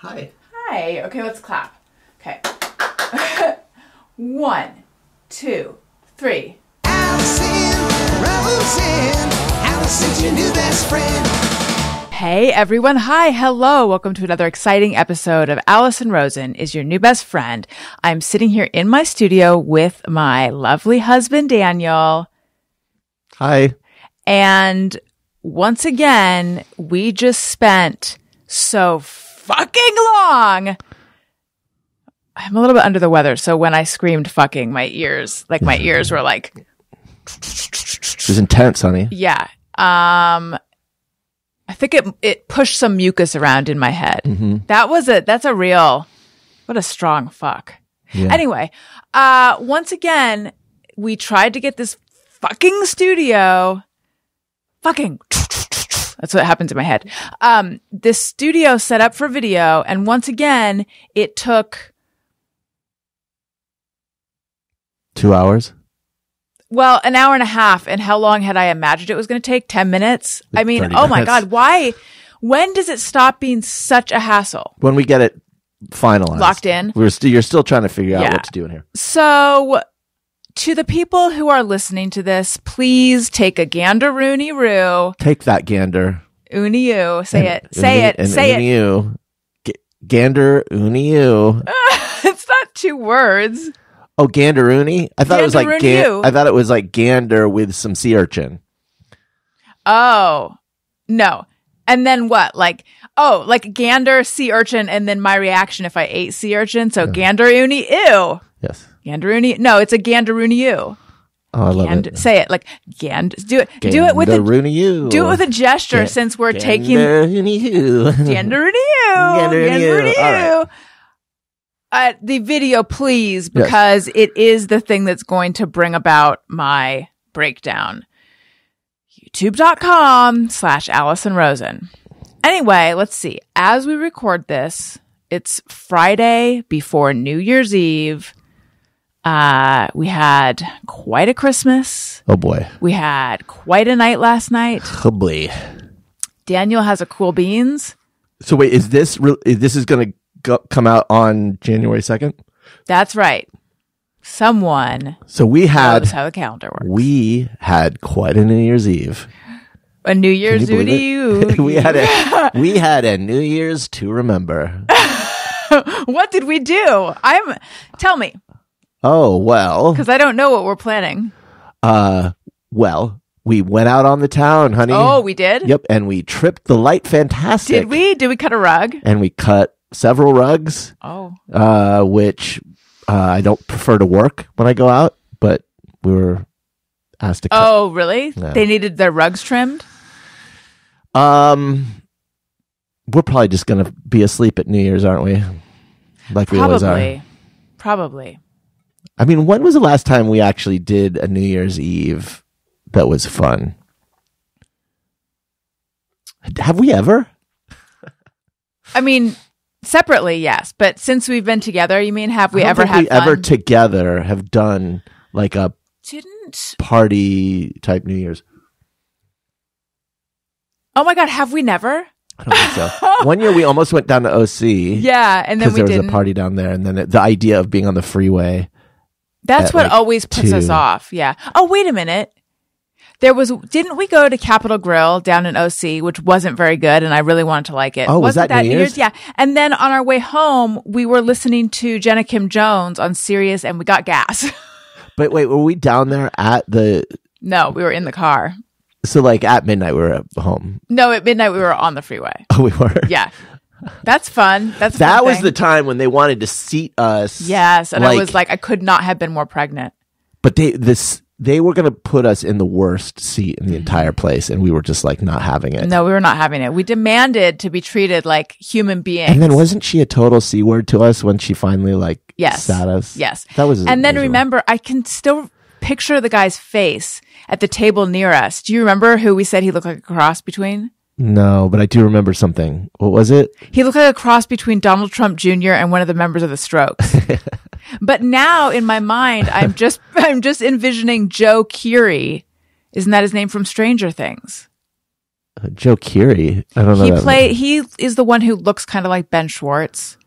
Hi. Hi. Okay, let's clap. Okay. 1, 2, 3. Alison Rosen, Alison's your new best friend. Hey everyone. Hi. Hello. Welcome to another exciting episode of Alison Rosen is your new best friend. I'm sitting here in my studio with my lovely husband, Daniel. Hi. And once again, we just spent so fucking long. I'm a little bit under the weather, so when I screamed fucking, my ears were like... It was intense, honey. Yeah. I think it pushed some mucus around in my head. Mm-hmm. That's a real, what a strong fuck. Yeah. Anyway, once again, we tried to get this fucking studio. Fucking. That's what happens in my head. This studio set up for video. And once again, it took 2 hours? Well, an hour and a half. And how long had I imagined it was going to take? 10 minutes? I mean, 30 oh my minutes. God, why? When does it stop being such a hassle? When we get it finalized. Locked in? You're still trying to figure out Yeah. what to do in here. So, to the people who are listening to this, please take a gander-rooney-roo. Take that, gander. Uni-oo. Say it. Gander, uni-you. It's not 2 words. Oh, ganderoony? I thought it was like Ganderoony-oo. I thought it was like gander with some sea urchin. Oh, no. And then what? Like gander, sea urchin, and then my reaction if I ate sea urchin. So gander-oony-ew. Yes. Gander-oony. No, it's a gander-rooney-oo. Oh, I love it. Say it like do it. Do it with a Ganderoony-you. do it with a gesture since we're taking Ganderoony-you. Gander-rooney-oo. Gander-rooney-oo. All right. The video, please, because it is the thing that's going to bring about my breakdown. YouTube.com/Alison Rosen. Anyway, let's see. As we record this, it's Friday before New Year's Eve. We had quite a Christmas. Oh boy. We had quite a night last night. Oh boy. Daniel has a cool Beanz. So wait, is this is going to come out on January 2nd? That's right. Someone So we knows how the calendar works. We had quite a New Year's Eve. A New Year's Can you believe it? Ooty-oo. we had a New Year's to remember. What did we do? Tell me, Oh, well. because I don't know what we're planning. Well, we went out on the town, honey. Oh, we did? Yep, and we tripped the light fantastic. Did we? Did we cut a rug? And we cut several rugs, Oh. which I don't prefer to work when I go out, but we were asked to cut. Oh, really? Yeah. They needed their rugs trimmed? We're probably just going to be asleep at New Year's, aren't we? Like we always are. Probably. I mean, when was the last time we actually did a New Year's Eve that was fun? Have we ever? I mean, separately, yes. But since we've been together, you mean have we I don't ever think had we fun? ever together have done like a Didn't. party type New Year's? Oh my God, have we never? I don't think so. One year we almost went down to OC. Yeah, and then because we there didn't. was a party down there, and then the idea of being on the freeway. That's at, what like, always puts 2. us off. Yeah. Oh, wait a minute. Didn't we go to Capitol Grill down in OC, which wasn't very good, and I really wanted to like it. Oh, was Wasn't that New Year's? Yeah. And then on our way home, we were listening to Jenna Kim Jones on Sirius, and we got gas. But wait, were we down there at the? No, we were in the car. So like at midnight we were at home. No, at midnight we were on the freeway. Oh, we were. Yeah. That's fun. That was the time when they wanted to seat us. Yes, and I was like, I could not have been more pregnant. But they were going to put us in the worst seat in the entire place, and we were just like not having it. No, we were not having it. We demanded to be treated like human beings. And then wasn't she a total C word to us when she finally Yes. sat us? Yes. That was. And then miserable. remember, I can still picture the guy's face at the table near us. Do you remember who we said he looked like a cross between? No, but I do remember something. What was it? He looked like a cross between Donald Trump Jr. and one of the members of the Strokes. But now in my mind, I'm just envisioning Joe Keery. Isn't that his name from Stranger Things? Joe Keery. I don't know. He is the one who looks kind of like Ben Schwartz.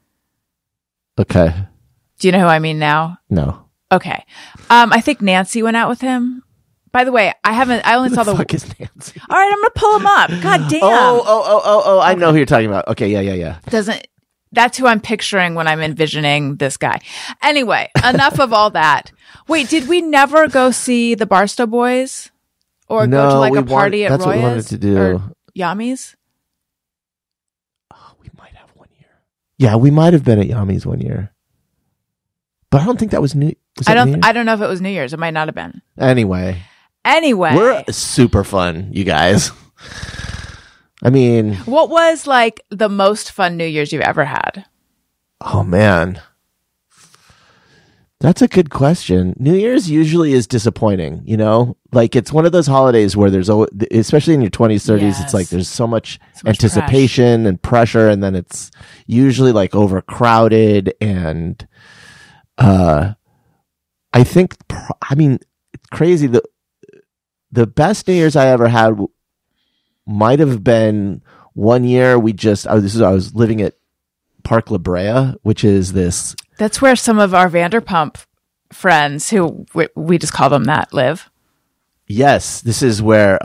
Okay. Do you know who I mean now? No. Okay. I think Nancy went out with him. By the way, I only saw the fuck is Nancy? All right, I'm gonna pull him up. God damn. Oh! I know who you're talking about. Okay, yeah. That's who I'm picturing when I'm envisioning this guy. Anyway, enough of all that. Wait, did we never go see the Barstow Boys or go to like a party at Roya's? That's what we wanted to do. Or Yami's? Oh, we might have one year. Yeah, we might have been at Yami's one year, but I don't think that was New. I don't know if it was New Year's. It might not have been. Anyway, we're super fun, you guys. I mean, what was like the most fun New Year's you've ever had? Oh man, that's a good question. New Year's usually is disappointing, you know? Like it's one of those holidays where there's always, especially in your 20s, 30s, Yes. it's like there's so much anticipation and pressure, and then it's usually like overcrowded. And I think, it's crazy. The best New Year's I ever had might have been one year I was living at Park La Brea, which is this. That's where some of our Vanderpump friends, who we just call them that, live. Yes, this is where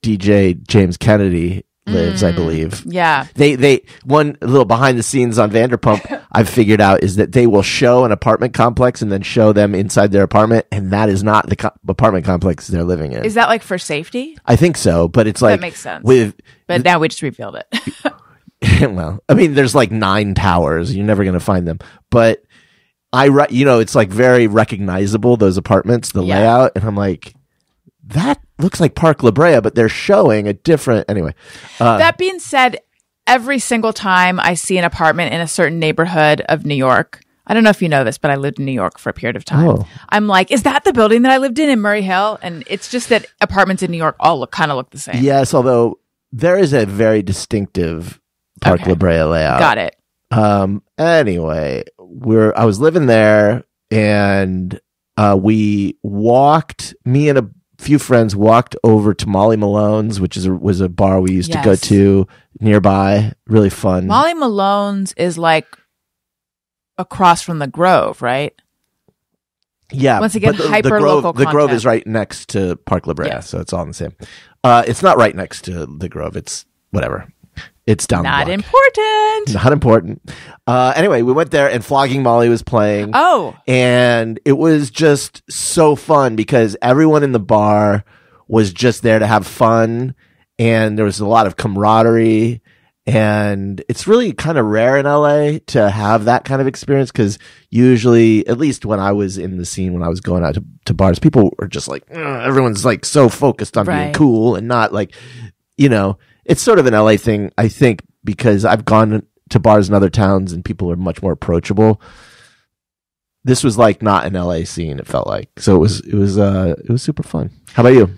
DJ James Kennedy lives, I believe. Yeah. They one little behind the scenes on Vanderpump I've figured out is that they will show an apartment complex and then show them inside their apartment, and that is not the apartment complex they're living in. Is that like for safety? I think so, but it's like that makes sense. But now we just revealed it. Well, I mean, there's like 9 towers. You're never going to find them. But it's like very recognizable, those apartments, the layout. And I'm like, that looks like Park La Brea, but they're showing a different, anyway. That being said, every single time I see an apartment in a certain neighborhood of New York, I don't know if you know this, but I lived in New York for a period of time. Oh. I'm like, is that the building that I lived in Murray Hill? And it's just that apartments in New York all kind of look the same. Yes, although there is a very distinctive Park La Brea layout. Got it. Anyway, I was living there, and me and a few friends walked over to Molly Malone's, which was a bar we used to go to nearby. Really fun. Molly Malone's is like across from the Grove, right? Yeah. Once again, hyper local. The Grove is right next to Park La Brea, so it's all in the same. It's not right next to the Grove. It's whatever. It's down the block. Not important. Anyway, we went there and Flogging Molly was playing. Oh. And it was just so fun because everyone in the bar was just there to have fun. And there was a lot of camaraderie. And it's really kind of rare in LA to have that kind of experience because usually, at least when I was in the scene, when I was going out to bars, people are just like, everyone's like so focused on being cool and not like, it's sort of an LA thing, I think, because I've gone to bars in other towns and people are much more approachable. This was like not an LA scene, it felt like. So it was super fun. How about you?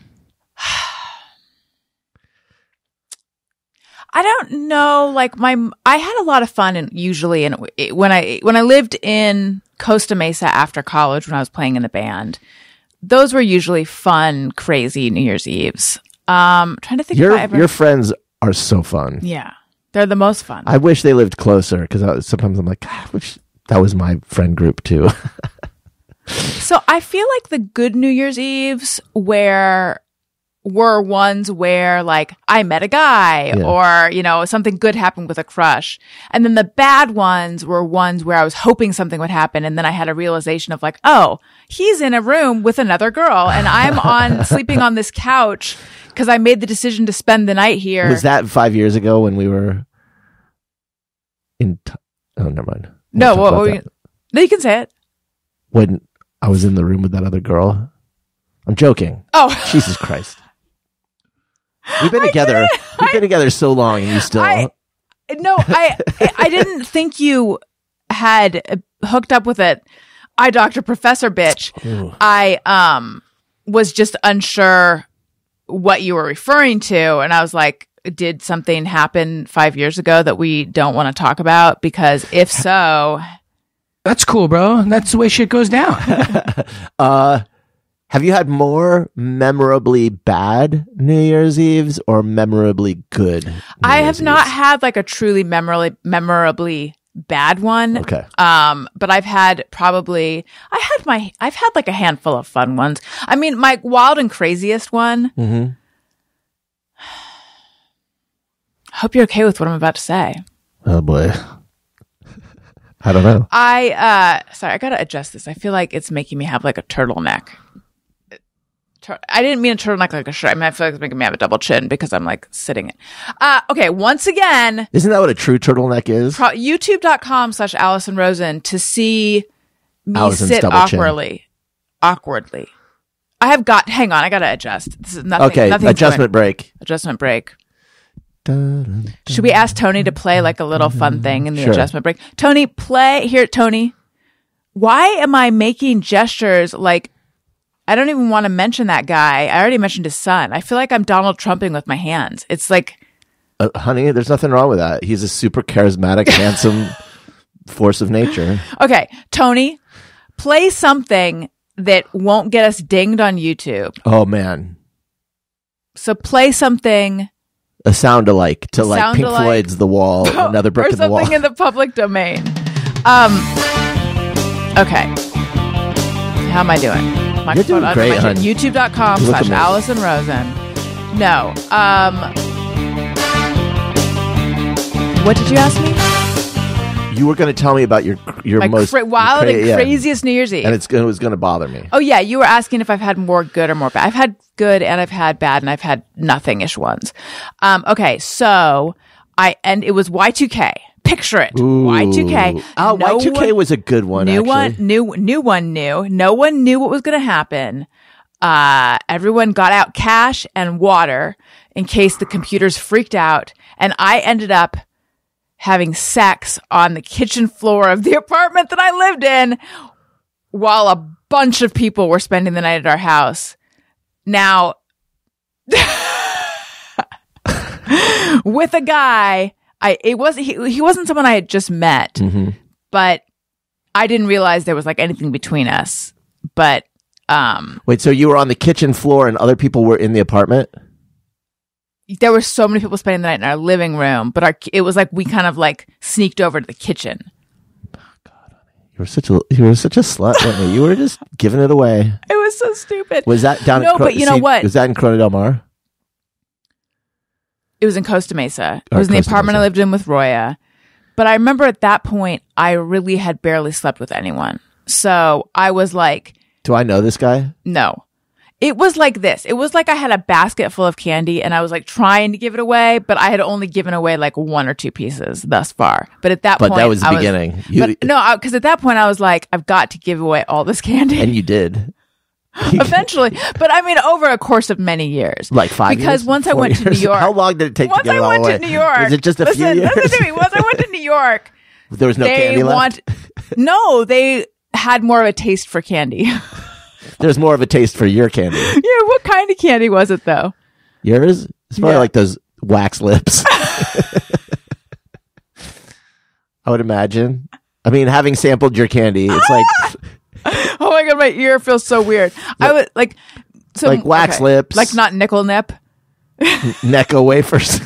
I don't know. Like I had a lot of fun, and usually, when I lived in Costa Mesa after college, when I was playing in the band, those were usually fun, crazy New Year's Eves. Trying to think if your friends are so fun. Yeah, they're the most fun. I wish they lived closer because sometimes I'm like, I wish that was my friend group too. So I feel like the good New Year's Eves were ones where like I met a guy or, something good happened with a crush. And then the bad ones were ones where I was hoping something would happen. And then I had a realization of like, oh, he's in a room with another girl and I'm sleeping on this couch because I made the decision to spend the night here. Was that 5 years ago when we were oh, never mind. No, no, you can say it. When I was in the room with that other girl. I'm joking. Oh, Jesus Christ. We've been together. We've been together so long, and you still. I didn't think you had hooked up with an eye doctor professor bitch. Ooh. I was just unsure what you were referring to, and I was like, did something happen 5 years ago that we don't want to talk about? Because if so, that's cool, bro. That's the way shit goes down. Have you had more memorably bad New Year's Eves or memorably good? I have not had like a truly memorably bad one. Okay. But I've had like a handful of fun ones. I mean, my wild and craziest one. Mm-hmm. Hope you're okay with what I'm about to say. Oh boy. I don't know. Sorry, I gotta adjust this. I feel like it's making me have like a turtleneck. I didn't mean a turtleneck like a shirt. I mean, I feel like it's making me have a double chin because I'm like sitting it. Okay, once again. Isn't that what a true turtleneck is? YouTube.com/Alison Rosen to see me Allison's sit double awkwardly. Hang on, I gotta adjust. This is nothing. Okay, adjustment break. Adjustment break. Should we ask Tony to play like a little fun thing in the adjustment break? Tony, play. Here, Tony. Why am I making gestures like I don't even want to mention that guy? I already mentioned his son. I feel like I'm Donald Trumping with my hands. It's like... honey, there's nothing wrong with that. He's a super charismatic, handsome force of nature. Okay, Tony, play something that won't get us dinged on YouTube. Oh, man. So play something... A sound-alike to like Pink Floyd's The Wall, Another Brick in the Wall. Or something in the public domain. Okay. How am I doing? You're doing great, hon. YouTube.com/Alison Rosen. No. What did you ask me? You were going to tell me about your most wild and craziest New Year's Eve. And it was going to bother me. Oh, yeah. You were asking if I've had more good or more bad. I've had good and I've had bad and I've had nothing-ish ones. Okay. So it was Y2K. Picture it. Ooh. Y2K. Oh, Y2K was a good one, New actually. one. No one knew what was going to happen. Everyone got out cash and water in case the computers freaked out. And I ended up having sex on the kitchen floor of the apartment that I lived in while a bunch of people were spending the night at our house. Now, with a guy, he wasn't someone I had just met, mm-hmm. but I didn't realize there was like anything between us. But wait, so you were on the kitchen floor and other people were in the apartment? There were so many people spending the night in our living room, but it was like we kind of like sneaked over to the kitchen. Oh, God, you were such a slut, weren't you? You were just giving it away. It was so stupid. Was that down? No, but you know what? Was that in Corona Del Mar? It was in Costa Mesa. It was in the apartment I lived in with Roya. But I remember at that point, I really had barely slept with anyone. So I was like, do I know this guy? No. It was like this. It was like I had a basket full of candy and I was like trying to give it away, but I had only given away like 1 or 2 pieces thus far. But at that point, that was the beginning. Because at that point I was like, I've got to give away all this candy. And you did. Eventually. But I mean, over a course of many years. Like 5 years? Because once I went to New York. How long did it take to get it all away? Once I went to New York. Was it just a few years? Listen to me. Once I went to New York. There was no candy left? No, they had more of a taste for candy. There's more of a taste for your candy. Yeah, what kind of candy was it, though? Yours? It's probably like those wax lips. I would imagine. I mean, having sampled your candy, it's like... Oh my God, my ear feels so weird. I would like... like wax lips. Like not nickel nip. Necco wafers.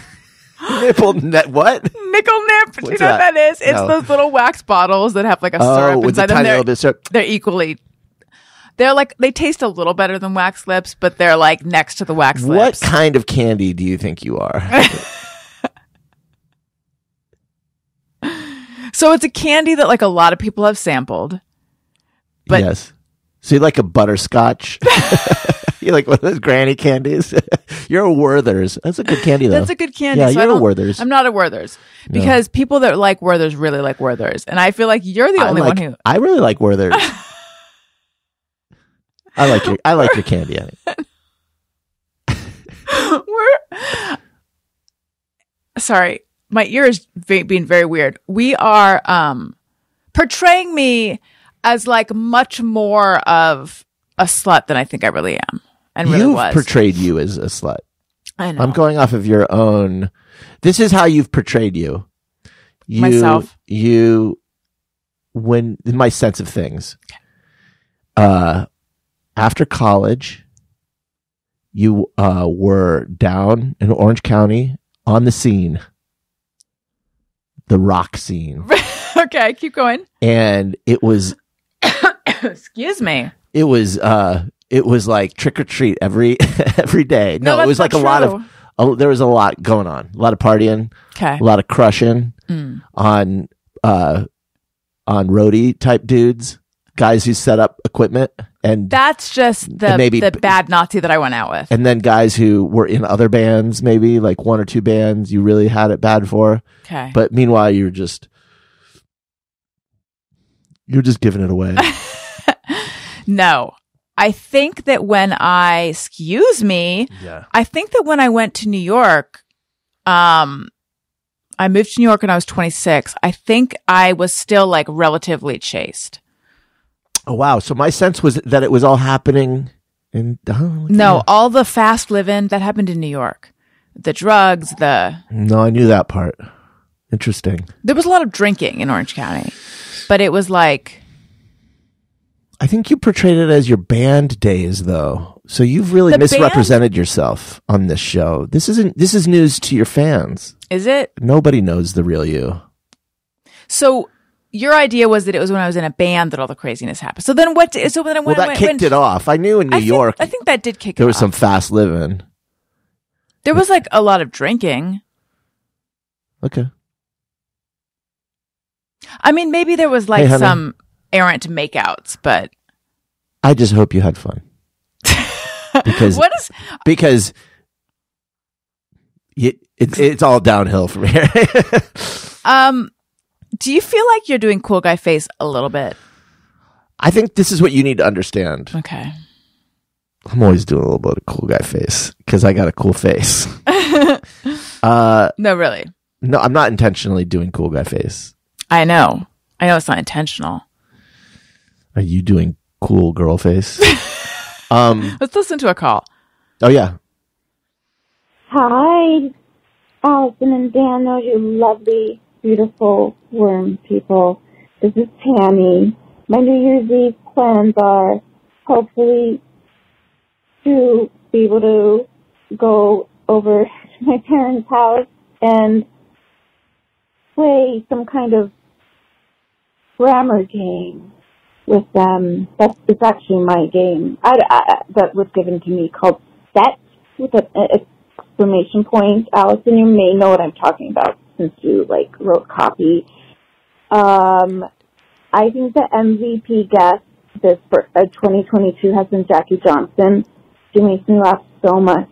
Nipple net what? Nickel nip. Do you know what that is? It's those little wax bottles that have like a syrup inside them. Little bit of syrup. They're equally... They're like, they taste a little better than wax lips, but they're like next to the wax lips. What kind of candy do you think you are? So it's a candy that like a lot of people have sampled. But yes. So you like a butterscotch? You like one of those granny candies? You're a Werther's. That's a good candy, though. That's a good candy. Yeah, so you're a Werther's. I'm not a Werther's. Because people that like Werther's really like Werther's. And I feel like you're the only one who... I really like Werther's. I like your candy. Sorry, my ear is being very weird. We are portraying me as like much more of a slut than I think I really am, and really You've was. Portrayed you as a slut. I know. I'm going off of your own. This is how you've portrayed you. Myself. When my sense of things. after college, you were down in Orange County on the scene, the rock scene. Okay, keep going. And it was Excuse me. it was like trick or treat every day. No, it was like that's a lot true. of there was a lot going on. A lot of partying, Okay. a lot of crushing on roadie type dudes, guys who set up equipment, and That's just the bad Nazi that I went out with. and then guys who were in other bands, maybe like one or two bands you really had it bad for. Okay. But meanwhile, you're just giving it away. No. I think that excuse me, Yeah. I think that when I went to New York, I moved to New York when I was 26. I think I was still like relatively chaste. Oh wow! So my sense was that it was all happening in No, all the fast living that happened in New York, the drugs, No, I knew that part. Interesting. there was a lot of drinking in Orange County, but it was like, I think you portrayed it as your band days, though. So you've really The misrepresented yourself on this show. This is news to your fans. is it? Nobody knows the real you. So your idea was that it was when I was in a band that all the craziness happened. So then what? So then Well, that kicked it off. I knew in New York I think that did kick there it was off. some fast living. There was like a lot of drinking. Okay. I mean, maybe there was like Hey, honey. some errant makeouts, but I just hope you had fun. Because because it's all downhill from here. do you feel like you're doing cool guy face a little bit? I think this is what you need to understand. Okay. I'm always doing a little bit of cool guy face because I got a cool face. No, really. No, I'm not intentionally doing cool guy face. I know it's not intentional. Are you doing cool girl face? Let's listen to a call. Oh yeah. Hi, Alison and Daniel, you lovely, beautiful worm people. This is Tammy. My New Year's Eve plans are hopefully to be able to go over to my parents' house and play some kind of grammar game with them. It's actually my game that was given to me called Set with an exclamation point. Allison, you may know what I'm talking about since you wrote copy. I think the MVP guest this for 2022 has been Jackie Johnson. She makes me laugh so much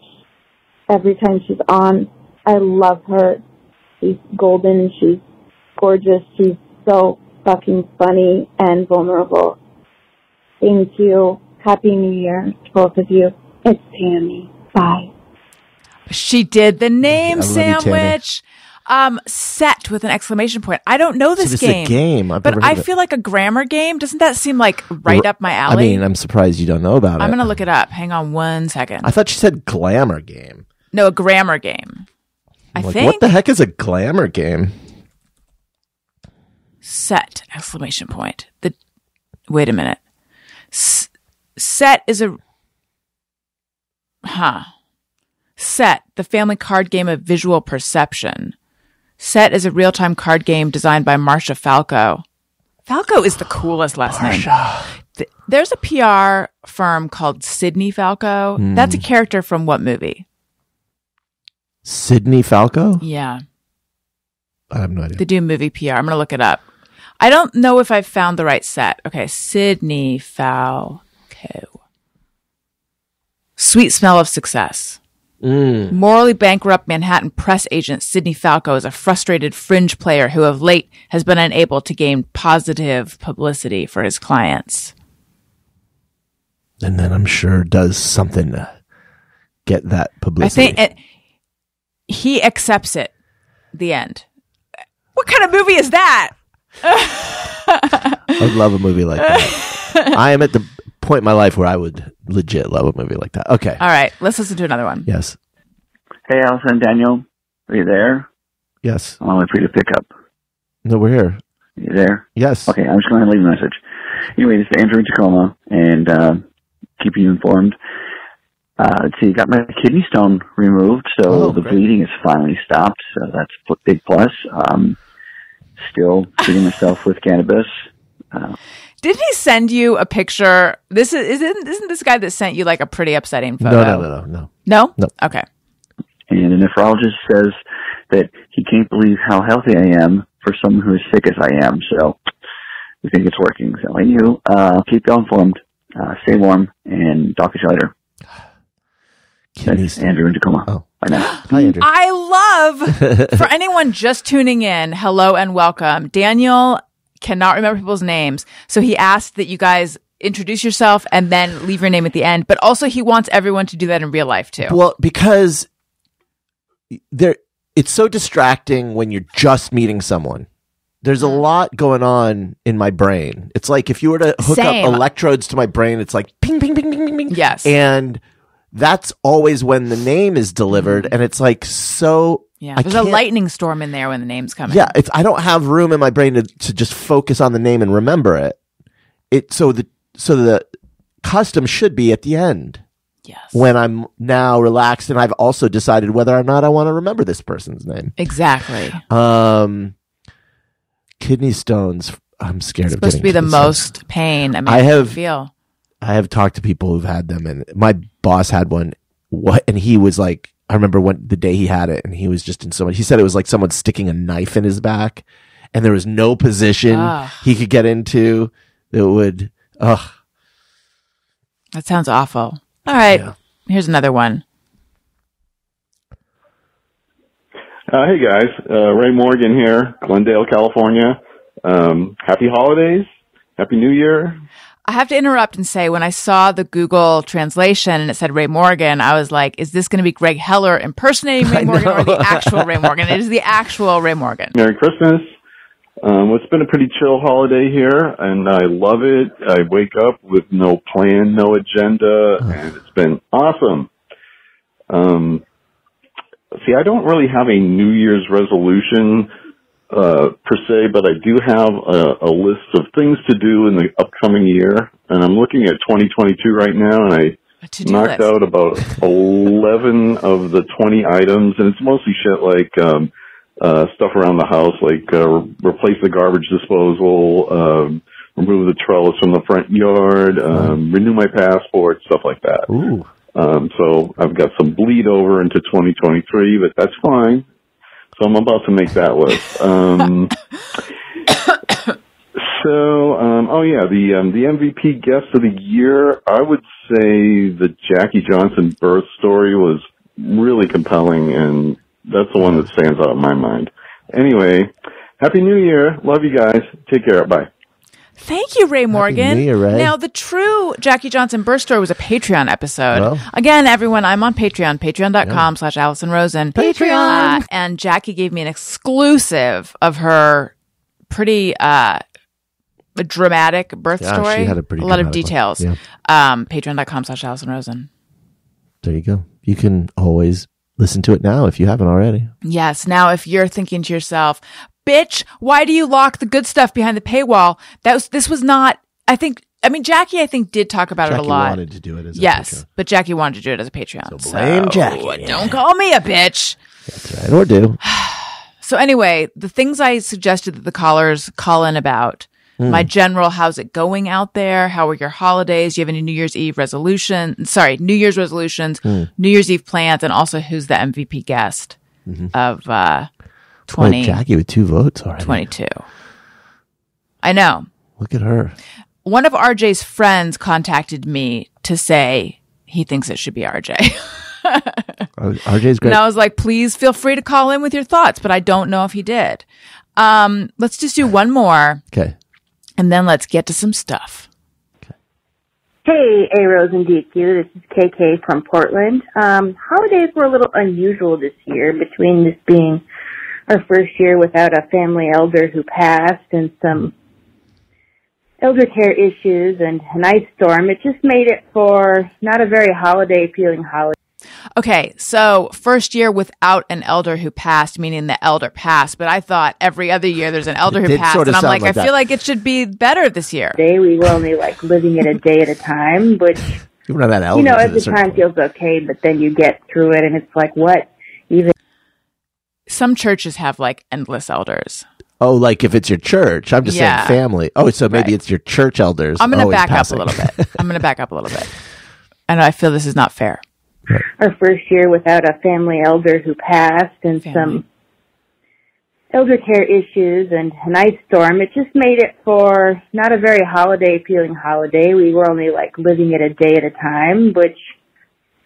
every time she's on. I love her. She's golden. She's gorgeous. She's so fucking funny and vulnerable. Thank you. Happy New Year to both of you. It's Tammy. Bye. She did the name I love you, Tammy. sandwich. Set with an exclamation point. I don't know this So this game. is a game. I've but never heard I of it. feel like a grammar game. Doesn't that seem like right up my alley? I mean, I'm surprised you don't know about it. I'm going to look it up. Hang on one second. I thought you said glamour game. No, a grammar game. I Like, think. what the heck is a glamour game? Set exclamation point. Wait a minute. Set is a Set, the family card game of visual perception. Set is a real-time card game designed by Marcia Falco. Falco is the coolest last name. There's a PR firm called Sydney Falco. That's a character from what movie? Sydney Falco? Yeah. I have no idea. They do movie PR. I'm going to look it up. I don't know if I've found the right set. Okay, Sydney Falco. Sweet Smell of Success. Morally bankrupt Manhattan press agent Sidney Falco is a frustrated fringe player who of late has been unable to gain positive publicity for his clients. And then I'm sure does something to get that publicity. I think he accepts it. The end. What kind of movie is that? I would love a movie like that. I am at the point in my life where I would legit love a movie like that. Okay. All right, let's listen to another one. Yes. Hey, Alison, Daniel, are you there? Yes. I'm only free to pick up. No, we're here. You there? Yes. Okay, I'm just going to leave a message. Anyway, this is Andrew in Tacoma, and keep you informed. Let's see, got my kidney stone removed, so the great. bleeding has finally stopped. So that's a big plus. Still treating myself with cannabis. Did he send you a picture? Isn't this guy that sent you like a pretty upsetting photo? No. No? No. Okay. And a nephrologist says that he can't believe how healthy I am for someone who is sick as I am. So we think it's working. So you keep you informed, stay warm, and talk to you later. Thanks, Andrew in Tacoma. Oh. Bye now. Hi, Andrew. I love, for anyone just tuning in, hello and welcome. Daniel cannot remember people's names, so he asked that you guys introduce yourself and then leave your name at the end, but also he wants everyone to do that in real life too. Well, because it's so distracting when you're just meeting someone. There's a lot going on in my brain. It's like if you were to hook Same. up electrodes to my brain, it's like ping, ping, ping, ping, ping, ping. Yes. And that's always when the name is delivered. And it's like, so Yeah, I there's a can't- lightning storm in there when the name's coming. Yeah, I don't have room in my brain to just focus on the name and remember it. So the custom should be at the end Yes. when I'm now relaxed and I've also decided whether or not I want to remember this person's name. Exactly. Kidney stones. I'm scared It's of supposed to getting be the kidney stones. most pain. I mean, I how do you have- feel. I have talked to people who've had them, and my boss had one. And he was like, I remember the day he had it, and he was just in so much. He said it was like someone sticking a knife in his back, and there was no position he could get into that would. Ugh. That sounds awful. All right. Yeah. Here's another one. Hey guys, Ray Morgan here, Glendale, California. Happy holidays, Happy New Year. I have to interrupt and say, when I saw the Google translation and it said Ray Morgan, I was like, is this going to be Greg Heller impersonating Ray Morgan or the actual Ray Morgan? It is the actual Ray Morgan. Merry Christmas. Well, it's been a pretty chill holiday here, and I love it. I wake up with no plan, no agenda, and it's been awesome. See, I don't really have a New Year's resolution per se, but I do have a list of things to do in the upcoming year, and I'm looking at 2022 right now, and I To-do knocked list. out about 11 of the 20 items, and it's mostly shit like stuff around the house, like replace the garbage disposal, remove the trellis from the front yard, renew my passport, stuff like that. Ooh. So I've got some bleed over into 2023, but that's fine. So I'm about to make that list. The MVP guest of the year, I would say the Jackie Johnson birth story was really compelling, and that's the one that stands out in my mind. Anyway, Happy New Year. Love you guys. Take care. Bye. Thank you, Ray Morgan. New Year, Ray. Now, the true Jackie Johnson birth story was a Patreon episode. Well. Again, everyone, I'm on Patreon, patreon.com/Alison Rosen. Patreon. And Jackie gave me an exclusive of her pretty dramatic birth Yeah, story. she had a pretty lot of dramatic one. details. Yeah. Patreon.com/Alison Rosen. There you go. You can always listen to it now if you haven't already. Yes. Now, if you're thinking to yourself, bitch, why do you lock the good stuff behind the paywall? This was not, Jackie, did talk about it a Jackie lot. wanted to do it as a Yes, Patreon. but Jackie wanted to do it as a Patreon. So blame Jackie. Don't call me a bitch. That's right. Or do. So anyway, the things I suggested that the callers call in about, my general, how's it going out there? How are your holidays? Do you have any New Year's resolutions, New Year's Eve plans, and also who's the MVP guest of 2022. Jackie with 2 votes already. I know. Look at her. One of RJ's friends contacted me to say he thinks it should be RJ. RJ's great. And I was like, please feel free to call in with your thoughts, but I don't know if he did. Let's just do one more, Okay. and then let's get to some stuff. Hey, A. Rose and DQ. This is KK from Portland. Holidays were a little unusual this year, between this being our first year without a family elder who passed and some elder care issues and an ice storm. It just made it for not a very holiday-feeling holiday. Okay, so first year without an elder who passed, meaning the elder passed. But I thought every other year there's an elder It who did passed, sort of and I'm sound like, like I that. feel like it should be better this year. We were only living it a day at a time, which You run that you know, elevator at to the a certain time feels okay, but then you get through it and it's like, what even? Some churches have like endless elders. Oh, like if it's your church. I'm just Yeah. saying family. Oh, so maybe Right. it's your church elders. I'm going to always back passing. up a little bit. I'm going to back up a little bit. And I feel this is not fair. Our first year without a family elder who passed and some elder care issues and an ice storm. It just made it for not a very holiday feeling holiday. We were only like living it a day at a time, which,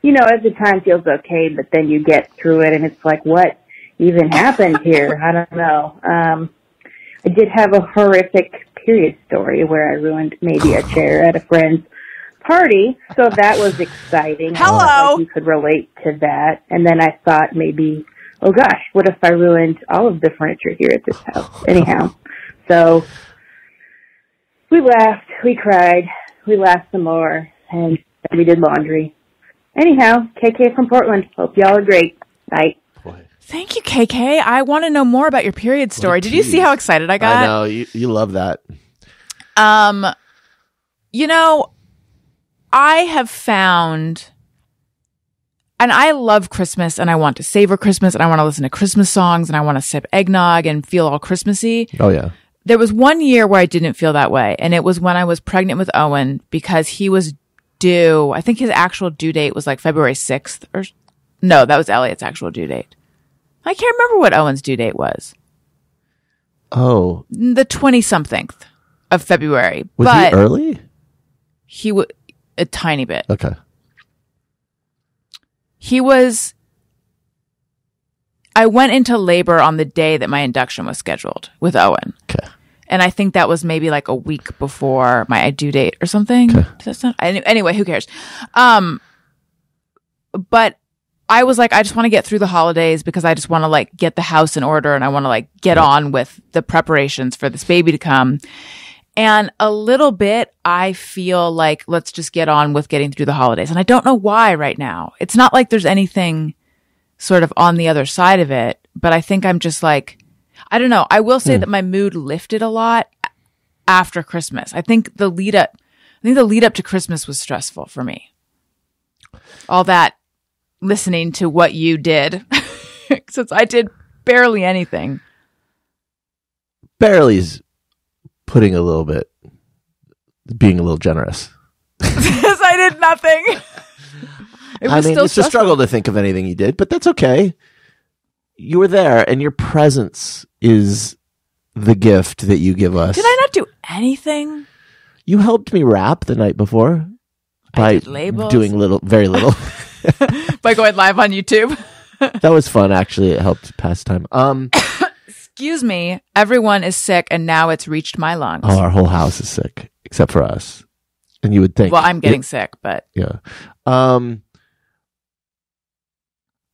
you know, at the time feels okay, but then you get through it and it's like, what even happened here? I don't know. I did have a horrific period story where I ruined maybe a chair at a friend's party, so that was exciting. Hello. I felt like you could relate to that. And then I thought maybe, oh gosh, what if I ruined all of the furniture here at this house? Anyhow, so we laughed, we cried, we laughed some more, and we did laundry. Anyhow, KK from Portland. Hope y'all are great. Night. Thank you, KK. I want to know more about your period story. Did you see how excited I got? I know. You love that. You know, I have found, and I love Christmas, and I want to savor Christmas, and I want to listen to Christmas songs, and I want to sip eggnog and feel all Christmassy. Oh, yeah. There was one year where I didn't feel that way, and it was when I was pregnant with Owen because he was due, I think his actual due date was like February 6th, or no, that was Elliot's actual due date. I can't remember what Owen's due date was. Oh. The 20-something of February. Was but he early? He was a tiny bit. Okay. I went into labor on the day that my induction was scheduled with Owen. Okay. And I think that was maybe like a week before my due date or something. Okay. Does that sound, anyway, who cares? But I was like, I just want to get through the holidays because I just want to like get the house in order and I want to like get on with the preparations for this baby to come. And a little bit, I feel like let's just get on with getting through the holidays. And I don't know why right now. It's not like there's anything sort of on the other side of it, but I think I'm just like, I don't know. I will say that my mood lifted a lot after Christmas. I think the lead up to Christmas was stressful for me. All that listening to what you did, since I did barely anything. Barely's being a little generous. Because I did nothing. It's a struggle to think of anything you did, but that's okay. You were there, and your presence is the gift that you give us. Did I not do anything? You helped me wrap the night before by did labels. doing very little. By going live on YouTube. That was fun, actually. It helped pass time. Excuse me. Everyone is sick, and now it's reached my lungs. Oh, our whole house is sick, except for us. And you would think. Well, I'm getting sick, but yeah.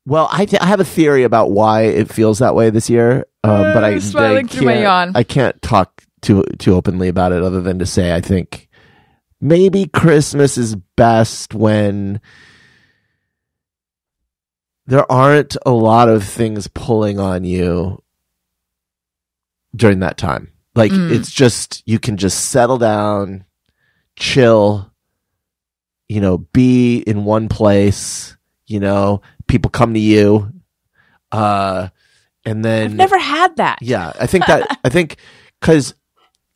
Well, I have a theory about why it feels that way this year, but I'm smiling through my yawn. I can't talk too openly about it, other than to say I think maybe Christmas is best when there aren't a lot of things pulling on you during that time. Like it's just, you can just settle down, chill, be in one place, people come to you. And then I've never had that. Yeah. I think cause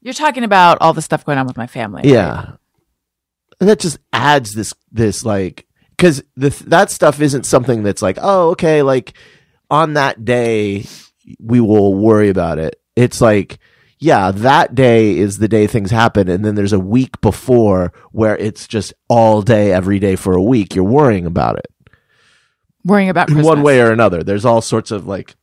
You're talking about all the stuff going on with my family. yeah. Right? And that just adds this like, cause that stuff isn't something that's like, oh, okay. Like on that day we will worry about it. It's like, yeah, that day is the day things happen. And then there's a week before where it's just all day, every day for a week. You're worrying about it. Worrying about in Christmas. one way or another. There's all sorts of like,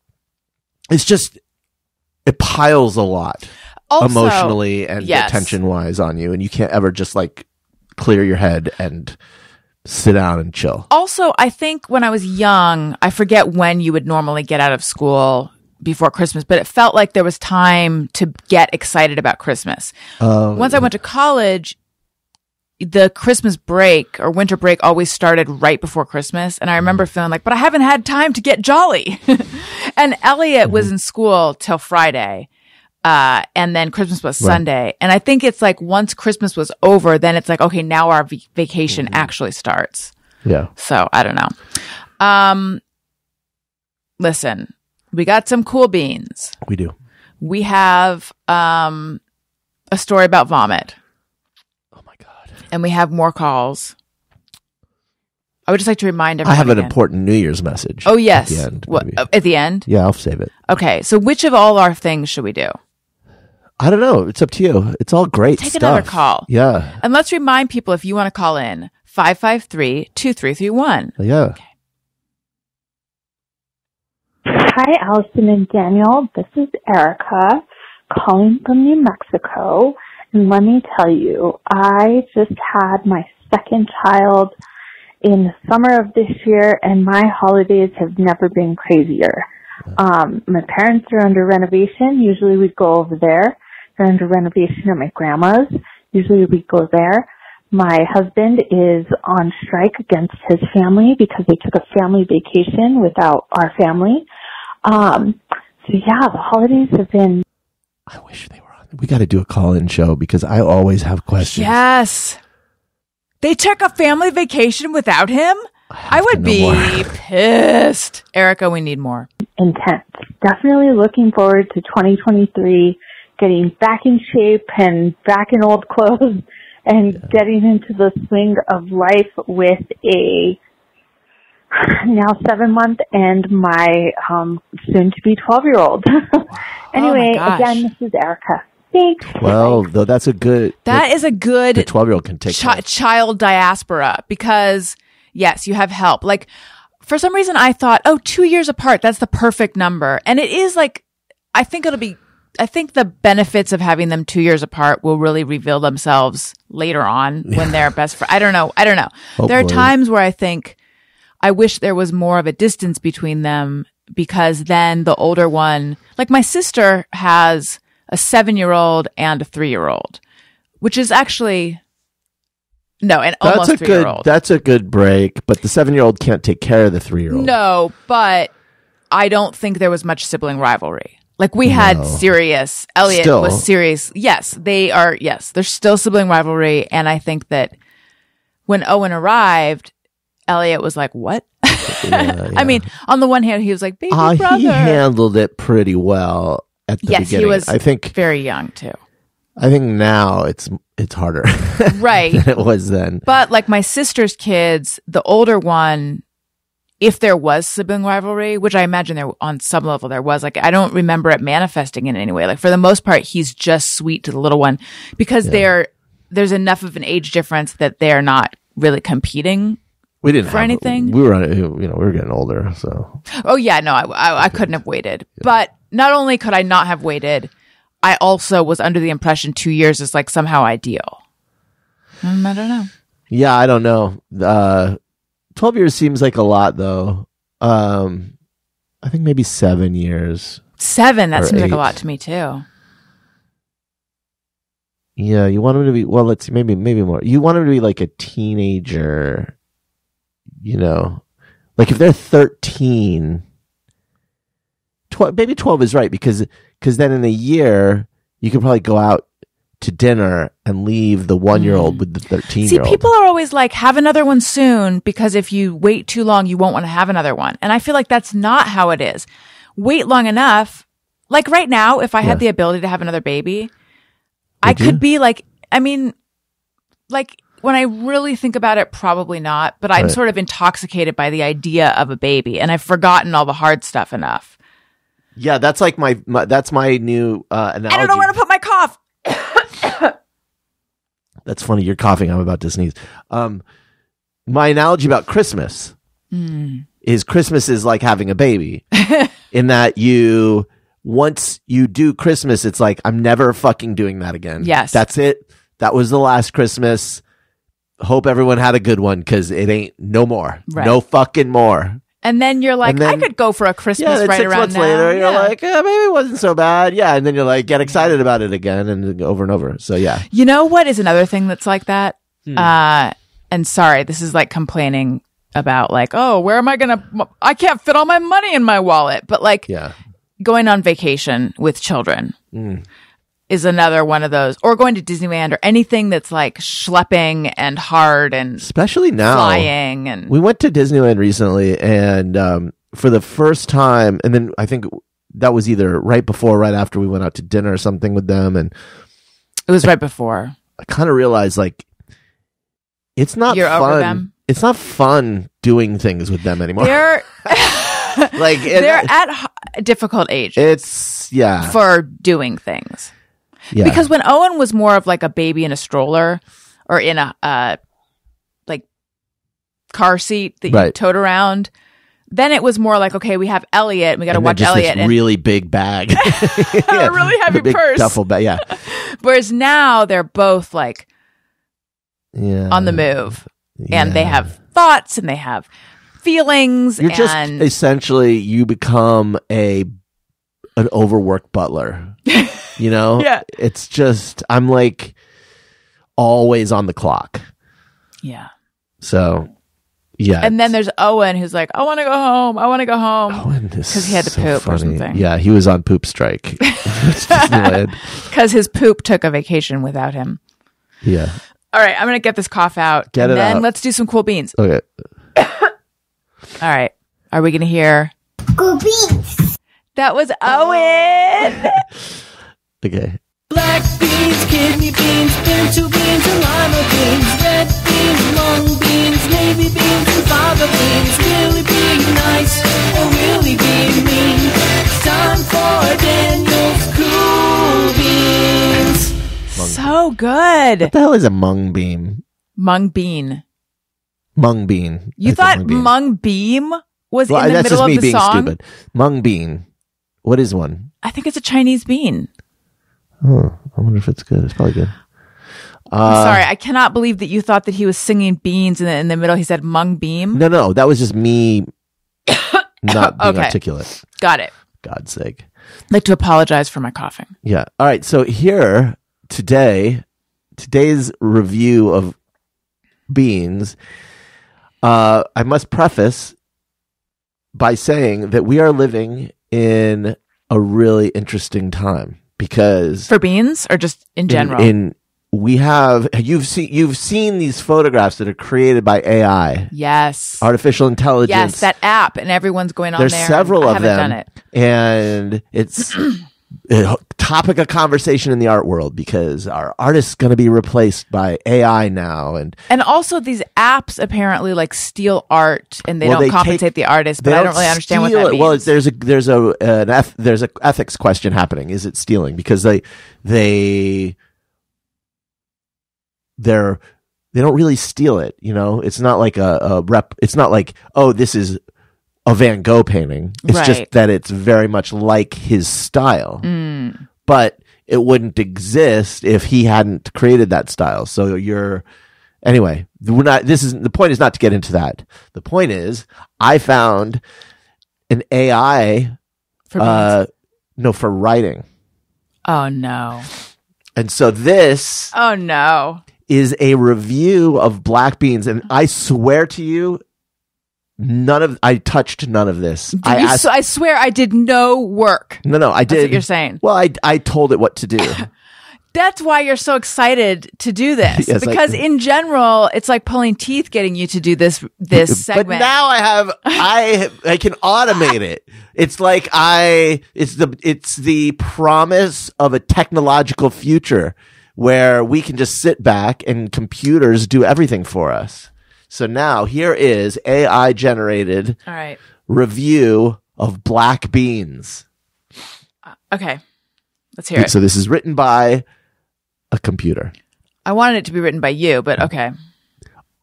it piles a lot Also, emotionally and yes. attention wise on you. And you can't ever just like clear your head and sit down and chill. Also, I think when I was young, I forget when you would normally get out of school before Christmas, but it felt like there was time to get excited about Christmas. Once I went to college, the Christmas break or winter break always started right before Christmas. And I remember feeling like, but I haven't had time to get jolly. And Elliot was in school till Friday. And then Christmas was Sunday. And I think it's like once Christmas was over, then it's like, okay, now our vacation actually starts. Yeah. So I don't know. Listen, we got some cool beans. We do. We have a story about vomit. Oh my God. And we have more calls. I would just like to remind everyone. I have an again. important New Year's message. Oh, yes. At the end. What, at the end? Yeah, I'll save it. Okay. So which of all our things should we do? I don't know. It's up to you. It's all great Take stuff. another call. Yeah. And let's remind people, if you want to call in, 553-2331. Yeah. Okay. Hi, Allison and Daniel. This is Erica calling from New Mexico. And let me tell you, I just had my second child in the summer of this year, and my holidays have never been crazier. My parents are under renovation. Usually we go over there. They're under renovation at my grandma's. Usually we go there. My husband is on strike against his family because they took a family vacation without our family. So yeah, the holidays have been. I wish they were on. We got to do a call-in show because I always have questions. Yes. They took a family vacation without him? I would be pissed. Erica, we need more. Intense. Definitely looking forward to 2023, getting back in shape and back in old clothes and getting into the swing of life with a now 7-month and my soon-to-be 12-year-old. Anyway, again, this is Erica. Thanks. 12, though, that's a good. That is a good. The 12-year-old can take child diaspora because, yes, you have help. Like, for some reason, I thought, 2 years apart, that's the perfect number. And it is like, I think the benefits of having them 2 years apart will really reveal themselves later on when they're best friends. I don't know. Hopefully. There are times where I think, I wish there was more of a distance between them because then the older one, like my sister has a 7-year-old and a 3-year-old, which is actually almost 3-year-old. That's a good break, but the 7-year-old can't take care of the 3-year-old. No, but I don't think there was much sibling rivalry. Like we had serious. Elliot was serious. Yes, they are. Yes, there's still sibling rivalry, and I think that when Owen arrived, Elliot was like, "What?" I mean, on the one hand, he was like, "Baby brother." He handled it pretty well at the beginning. He was. I think very young too. I think now it's harder, right? Than it was then. But like my sister's kids, the older one, if there was sibling rivalry, which I imagine there on some level there was, like I don't remember it manifesting in any way. Like for the most part, he's just sweet to the little one because there's enough of an age difference that they're not really competing. We didn't for anything. We were on it. We were getting older, so. Oh yeah, no, I couldn't have waited. Yeah. But not only could I not have waited, I also was under the impression 2 years is like somehow ideal. I don't know. Yeah, I don't know. 12 years seems like a lot, though. I think maybe 7 years. 7? That seems 8. like a lot to me too. Yeah, you want him to be. Well, let's see, maybe more. You want him to be like a teenager. You know, like if they're 13, maybe 12 is right because then in a year you could probably go out to dinner and leave the 1-year-old with the 13-year-old. See, people are always like, have another one soon because if you wait too long, you won't want to have another one. And I feel like that's not how it is. Wait long enough. Like right now, if I had the ability to have another baby, I could be like, I mean, like, when I really think about it, probably not, but I'm sort of intoxicated by the idea of a baby and I've forgotten all the hard stuff enough. Yeah, that's like that's my new analogy. I don't know where to put my cough. That's funny. You're coughing. I'm about to sneeze. My analogy about Christmas is Christmas is like having a baby in that once you do Christmas, it's like, I'm never fucking doing that again. Yes. That's it. That was the last Christmas. Hope everyone had a good one because it ain't no more. Right. No fucking more. And then you're like, I could go for a Christmas right 6 around months now. later, you're like, maybe it wasn't so bad. Yeah. And then you're like, get excited about it again and over and over. So yeah. You know what is another thing that's like that? And sorry, this is like complaining about like, oh, where am I I can't fit all my money in my wallet. But like, going on vacation with children is another one of those, or going to Disneyland or anything that's like schlepping and hard and especially now flying. And we went to Disneyland recently, and for the first time, and then I think that was either right before or right after we went out to dinner or something with them, and it was right before. I kind of realized like it's not You're fun. over them. It's not fun doing things with them anymore. They're like they're at difficult age. It's for doing things. Yeah. Because when Owen was more of like a baby in a stroller or in a like car seat that you towed around, then it was more like, okay, we have Elliot, and we got to watch just Elliot, this and really big bag, a really heavy big purse, duffel bag. Yeah. Whereas now they're both like on the move, and they have thoughts and they have feelings. You're just essentially you become an overworked butler. You know? Yeah. It's just I'm like always on the clock. Yeah. So yeah. And then there's Owen who's like, I want to go home. I want to go home. Owen is because he had to so poop funny. or something. Yeah, he was on poop strike. Because his poop took a vacation without him. Yeah. All right, I'm going to get this cough out. Get and it then out. let's do some cool beans. Okay. All right. Are we going to hear? Cool beans. That was Owen. Okay. Black beans, kidney beans, pinto beans, and lima beans, red beans, mung beans, navy beans, and fava beans. Really be nice or really be mean. It's time for Daniel's Cool Beans. So good. What the hell is a mung bean? Mung bean. Mung bean. You I thought said bean. mung beam was Well, in the that's middle just of me the being song? stupid. Mung bean. What is one? I think it's a Chinese bean. Oh, I wonder if it's good. It's probably good. I'm sorry. I cannot believe that you thought that he was singing beans and then in the middle he said mung beam. No, that was just me not being Okay. articulate. Got it. God's sake. I'd like to apologize for my coughing. Yeah. All right. So here today's review of Beanz, I must preface by saying that we are living in a really interesting time because For beans or just in general? you've seen these photographs that are created by AI, Yes. artificial intelligence. Yes, that app, and everyone's going on There's there. several I of haven't them, done it. and it's a topic of conversation in the art world because our artists going to be replaced by AI now, and also these apps apparently like steal art and they Well, don't they compensate the artist, but they I don't really understand what steal that it. means. Well, there's a ethics question happening. Is it stealing? Because they don't really steal it. You know, it's not like a rep. It's not like, oh, this is a Van Gogh painting. It's Right. just that it's very much like his style, but it wouldn't exist if he hadn't created that style. So anyway, the point is not to get into that. The point is I found an AI, For beans. for writing. Oh no. And so this Oh no. is a review of Black Beanz, and I swear to you, I touched none of this. I swear I did no work. No, I did. That's what you're saying. Well, I told it what to do. That's why you're so excited to do this. Yes, because in general, it's like pulling teeth getting you to do this segment. But now I can automate it. It's like it's the promise of a technological future where we can just sit back and computers do everything for us. So now here is AI generated All right. review of Black Beanz. Okay. Let's hear it. So this is written by a computer. I wanted it to be written by you, but okay.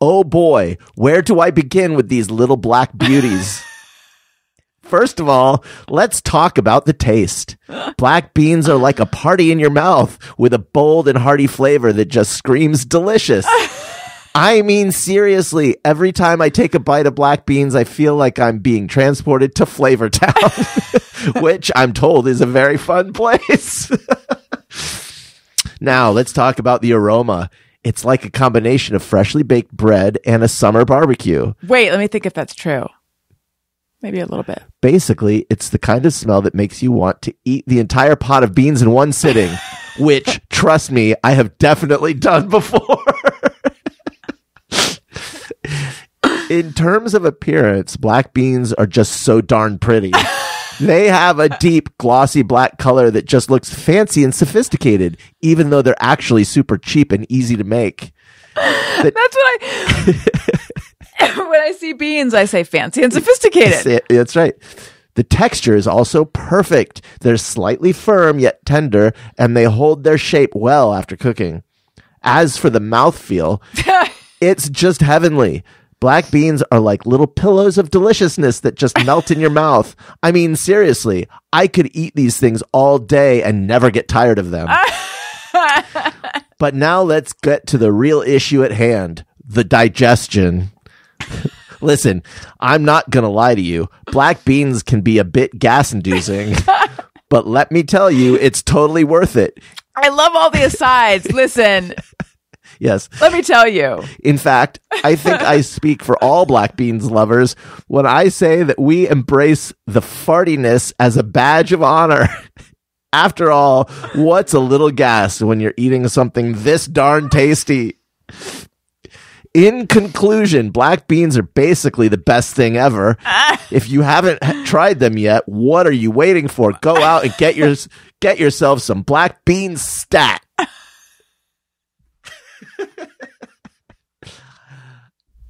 Oh boy, where do I begin with these little black beauties? First of all, let's talk about the taste. Black beans are like a party in your mouth with a bold and hearty flavor that just screams delicious. I mean, seriously, every time I take a bite of Black Beanz, I feel like I'm being transported to Flavor Town, which I'm told is a very fun place. Now, let's talk about the aroma. It's like a combination of freshly baked bread and a summer barbecue. Wait, let me think if that's true. Maybe a little bit. Basically, it's the kind of smell that makes you want to eat the entire pot of beans in one sitting, which, trust me, I have definitely done before. In terms of appearance, black beans are just so darn pretty. They have a deep, glossy black color that just looks fancy and sophisticated, even though they're actually super cheap and easy to make. That's what when I see beans, I say fancy and sophisticated. That's right. The texture is also perfect. They're slightly firm yet tender, and they hold their shape well after cooking. As for the mouthfeel, it's just heavenly. Black beans are like little pillows of deliciousness that just melt in your mouth. I mean, seriously, I could eat these things all day and never get tired of them. But now let's get to the real issue at hand, the digestion. Listen, I'm not going to lie to you. Black beans can be a bit gas-inducing, but let me tell you, it's totally worth it. I love all the asides. Listen. Yes. Let me tell you. In fact, I think I speak for all black beans lovers when I say that we embrace the fartiness as a badge of honor. After all, what's a little gas when you're eating something this darn tasty? In conclusion, black beans are basically the best thing ever. If you haven't tried them yet, what are you waiting for? Go out and get yourself some black beans stat.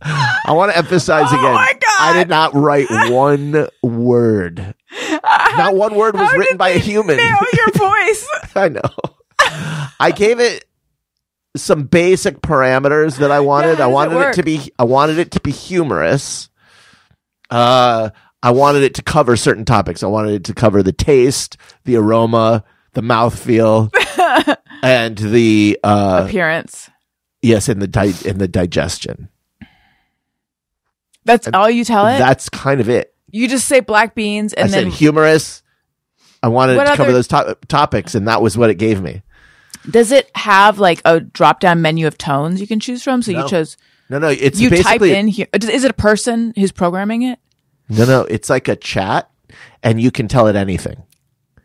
I want to emphasize again. My God. I did not write one word. Not one word was written by a human. Nail your voice. I know. I gave it some basic parameters that I wanted. I wanted it to be humorous. I wanted it to cover certain topics. I wanted it to cover the taste, the aroma, the mouthfeel, and the appearance. Yes, and the digestion. That's all you tell it? That's kind of it. You just say black beans and I then said humorous. I wanted it to cover those topics, and that was what it gave me. Does it have like a drop-down menu of tones you can choose from? So No. you chose. No. It's you basically type in here. Is it a person who's programming it? No. It's like a chat, and you can tell it anything.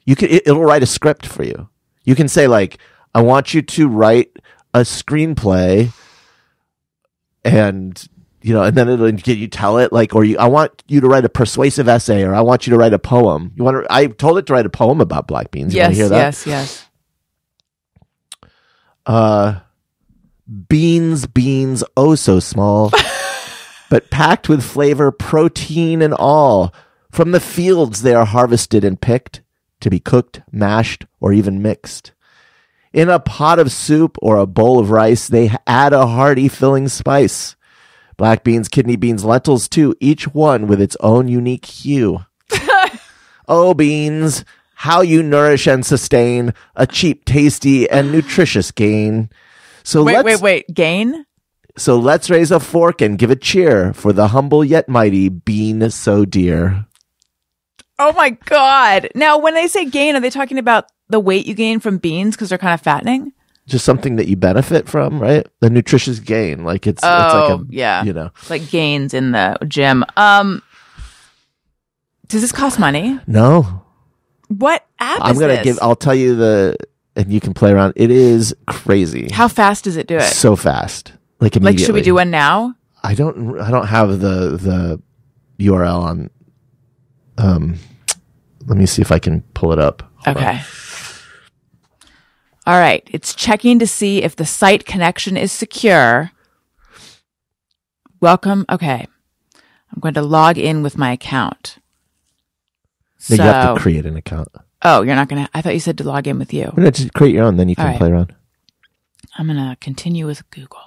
It'll write a script for you. You can say like, I want you to write a screenplay, and and then it'll get you tell it like, I want you to write a persuasive essay, or I want you to write a poem. I told it to write a poem about black beans. You want to hear that? Yes. Beans, oh so small, but packed with flavor, protein, and all. From the fields they are harvested and picked to be cooked, mashed, or even mixed. In a pot of soup or a bowl of rice, they add a hearty filling spice. Black beans, kidney beans, lentils too, each one with its own unique hue. Oh, beans, how you nourish and sustain a cheap, tasty, and nutritious gain. So Wait. Gain? So let's raise a fork and give a cheer for the humble yet mighty bean so dear. Oh my God. Now, when they say gain, are they talking about the weight you gain from beans because they're kind of fattening? Just something that you benefit from, right? The nutritious gain. Like it's like like gains in the gym. Does this cost money? No. What app is this? I'll tell you and you can play around. It is crazy. How fast does it do it? So fast. Like immediately. Like, should we do one now? I don't have the URL on. Let me see if I can pull it up. Hold okay. on. All right. It's checking to see if the site connection is secure. Welcome. Okay. I'm going to log in with my account. You have to create an account. Oh, you're not going to. I thought you said to log in with you. No, just create your own, then you can play around. I'm going to continue with Google.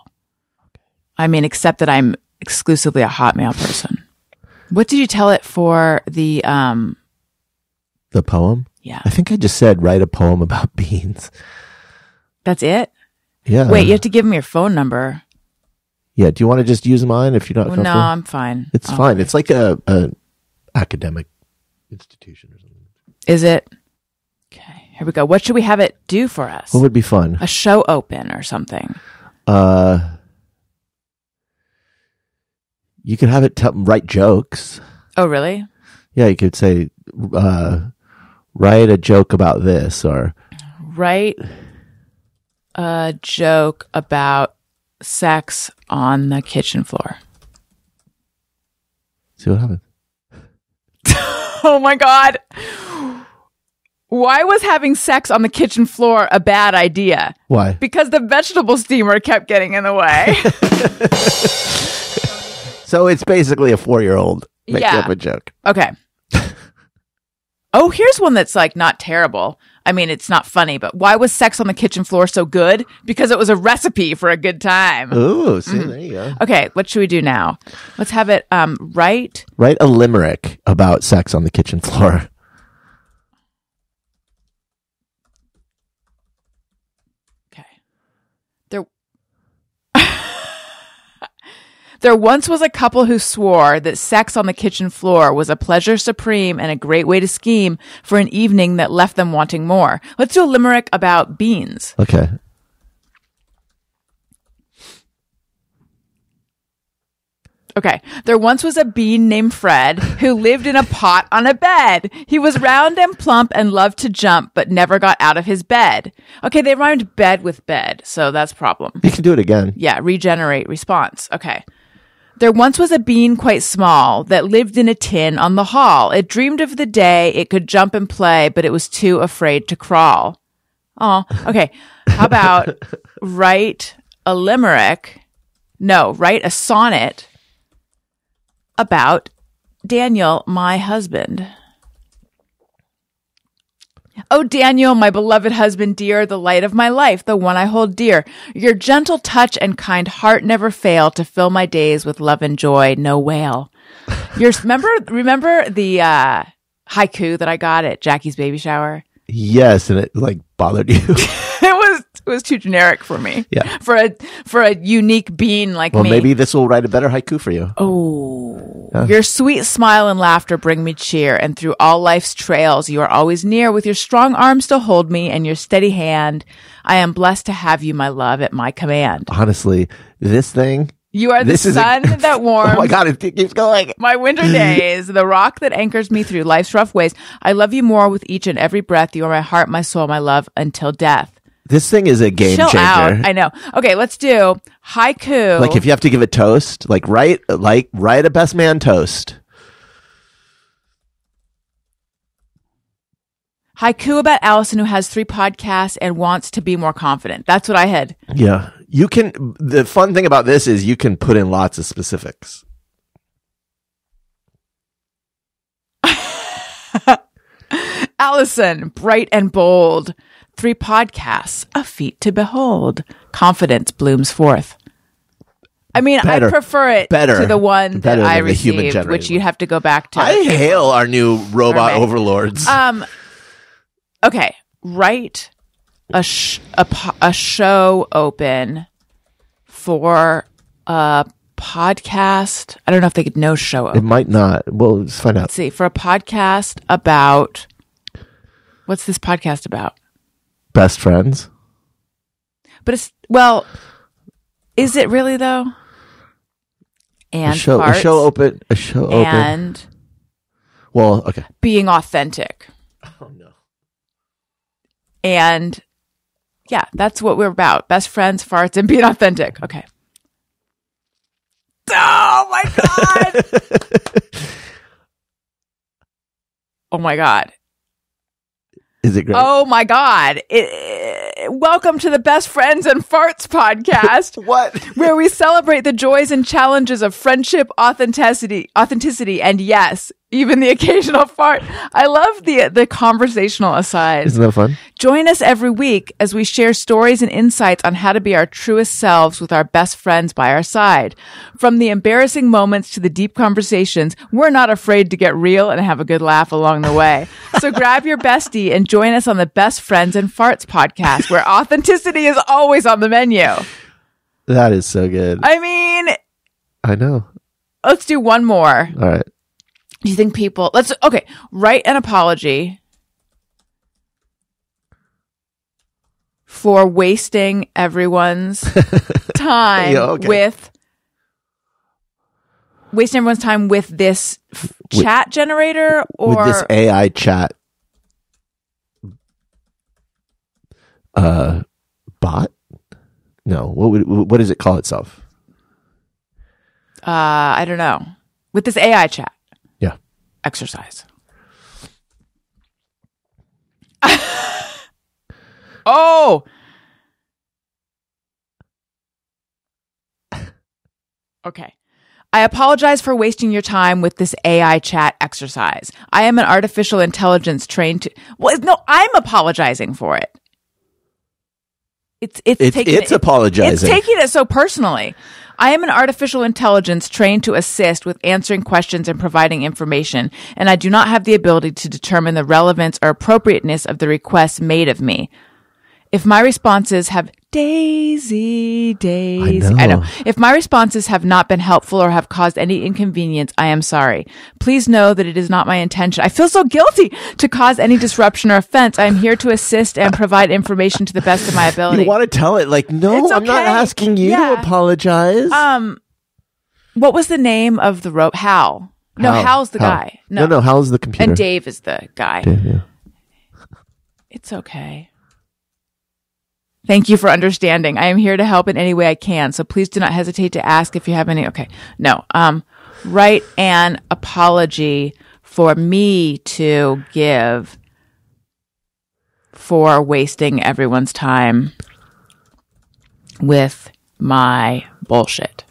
I mean, except that I'm exclusively a Hotmail person. What did you tell it for the poem? Yeah. I think I just said write a poem about beans. That's it? Yeah. Wait, you have to give me your phone number. Yeah. Do you want to just use mine if you're not comfortable? No, I'm fine. It's fine. It's like a academic institution or something. Is it? Okay. Here we go. What should we have it do for us? What would be fun? A show open or something. You could have it write jokes. Oh, really? Yeah, you could say, write a joke about this, or write a joke about sex on the kitchen floor. See what happens. Oh my God. Why was having sex on the kitchen floor a bad idea? Why? Because the vegetable steamer kept getting in the way. So it's basically a 4-year-old making Yeah. up a joke. Okay. Oh, here's one that's like not terrible. I mean, it's not funny, but why was sex on the kitchen floor so good? Because it was a recipe for a good time. Ooh, see, there you go. Okay, what should we do now? Let's have it write Write a limerick about sex on the kitchen floor. There once was a couple who swore that sex on the kitchen floor was a pleasure supreme and a great way to scheme for an evening that left them wanting more. Let's do a limerick about beans. Okay. Okay. There once was a bean named Fred who lived in a pot on a bed. He was round and plump and loved to jump, but never got out of his bed. Okay, they rhymed bed with bed, so that's a problem. You can do it again. Yeah, regenerate response. Okay. There once was a bean quite small that lived in a tin on the hall. It dreamed of the day it could jump and play, but it was too afraid to crawl. Oh, okay. How about write a limerick? No, write a sonnet about Daniel, my husband. Oh, Daniel, my beloved husband dear, the light of my life, the one I hold dear. Your gentle touch and kind heart never fail to fill my days with love and joy, no wail. Remember the haiku that I got at Jackie's baby shower? Yes, and it like bothered you. It was too generic for me. Yeah. For a unique being like Well, me. maybe this will write a better haiku for you. Oh, your sweet smile and laughter bring me cheer, and through all life's trails, you are always near with your strong arms to hold me and your steady hand. I am blessed to have you, my love, at my command. Honestly, this thing. You are the sun that warms. Oh my God, it keeps going. My winter days, the rock that anchors me through life's rough ways. I love you more with each and every breath. You are my heart, my soul, my love, until death. This thing is a game Chill changer. out. I know. Okay, let's do haiku. Like if you have to give a toast, write a best man toast. Haiku about Alison, who has 3 podcasts and wants to be more confident. That's what I had. Yeah. You can, the fun thing about this is you can put in lots of specifics. Alison, bright and bold. 3 podcasts, a feat to behold. Confidence blooms forth. I mean, Better. I prefer it Better. to the one Better that I than the human received, generated which you one. have to go back to. I hail our new robot Mermaid. overlords. Okay, write a show open for a podcast. I don't know if they could know show it open. might not. Well, let's find out. Let's see, for a podcast about, what's this podcast about? Best friends. But it's, well, is it really though? And A show open. and Well, okay. being authentic. Oh no. And yeah, that's what we're about. Best friends, farts, and being authentic. Okay. Oh my God. Oh my God. Is it great? Oh my God. Welcome to the Best Friends and Farts podcast. What? Where we celebrate the joys and challenges of friendship, authenticity, and yes, even the occasional fart. I love the conversational asides. Isn't that fun? Join us every week as we share stories and insights on how to be our truest selves with our best friends by our side. From the embarrassing moments to the deep conversations, we're not afraid to get real and have a good laugh along the way. So grab your bestie and join us on the Best Friends and Farts podcast, where authenticity is always on the menu. That is so good. I mean, I know. let's do one more. All right. Do you think people, write an apology for wasting everyone's time Yeah, okay. wasting everyone's time with this chat generator or with this AI chat bot? No, what does it call itself? I don't know. With this AI chat. Yeah. Exercise. Oh. Okay. I apologize for wasting your time with this AI chat exercise. I am an artificial intelligence trained to. Well, no, I'm apologizing for it. It's apologizing. It's taking it so personally. I am an artificial intelligence trained to assist with answering questions and providing information, and I do not have the ability to determine the relevance or appropriateness of the requests made of me. If my responses have Daisy. I know. If my responses have not been helpful or have caused any inconvenience, I am sorry. Please know that it is not my intention. I feel so guilty to cause any disruption or offense. I am here to assist and provide information to the best of my ability. You want to tell it like, no, It's I'm not okay. asking you Yeah. to apologize. What was the name of the rope? Hal. No, Hal's the guy. No, Hal's the computer. And Dave is the guy. Dave, yeah. It's okay. Thank you for understanding. I am here to help in any way I can. So please do not hesitate to ask if you have any. Okay. No. Write an apology for me to give for wasting everyone's time with my bullshit.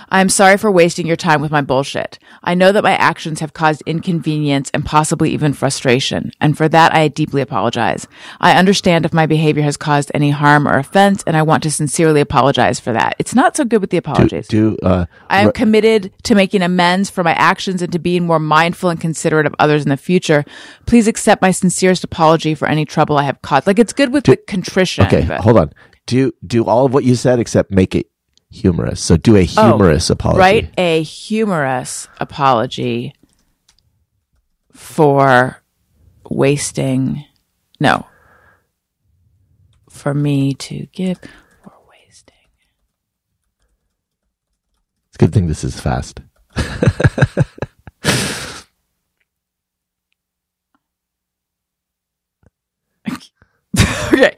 I am sorry for wasting your time with my bullshit. I know that my actions have caused inconvenience and possibly even frustration, and for that I deeply apologize. I understand if my behavior has caused any harm or offense, and I want to sincerely apologize for that. It's not so good with the apologies. I am committed to making amends for my actions and to being more mindful and considerate of others in the future. Please accept my sincerest apology for any trouble I have caused. Like, it's good with the contrition. Okay, hold on. Do all of what you said except make it humorous. So do a humorous apology. Write a humorous apology for wasting. No. For me to give for wasting. It's a good thing this is fast. Okay.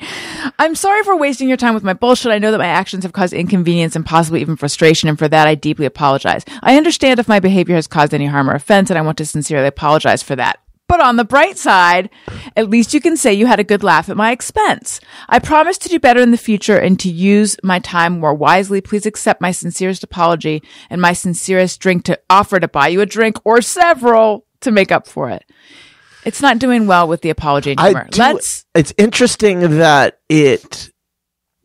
I'm sorry for wasting your time with my bullshit. I know that my actions have caused inconvenience and possibly even frustration, and for that I deeply apologize. I understand if my behavior has caused any harm or offense, and I want to sincerely apologize for that. But on the bright side, at least you can say you had a good laugh at my expense. I promise to do better in the future and to use my time more wisely. Please accept my sincerest apology and my sincerest drink to offer to buy you a drink or several to make up for it. It's not doing well with the apology and humor. It's interesting that it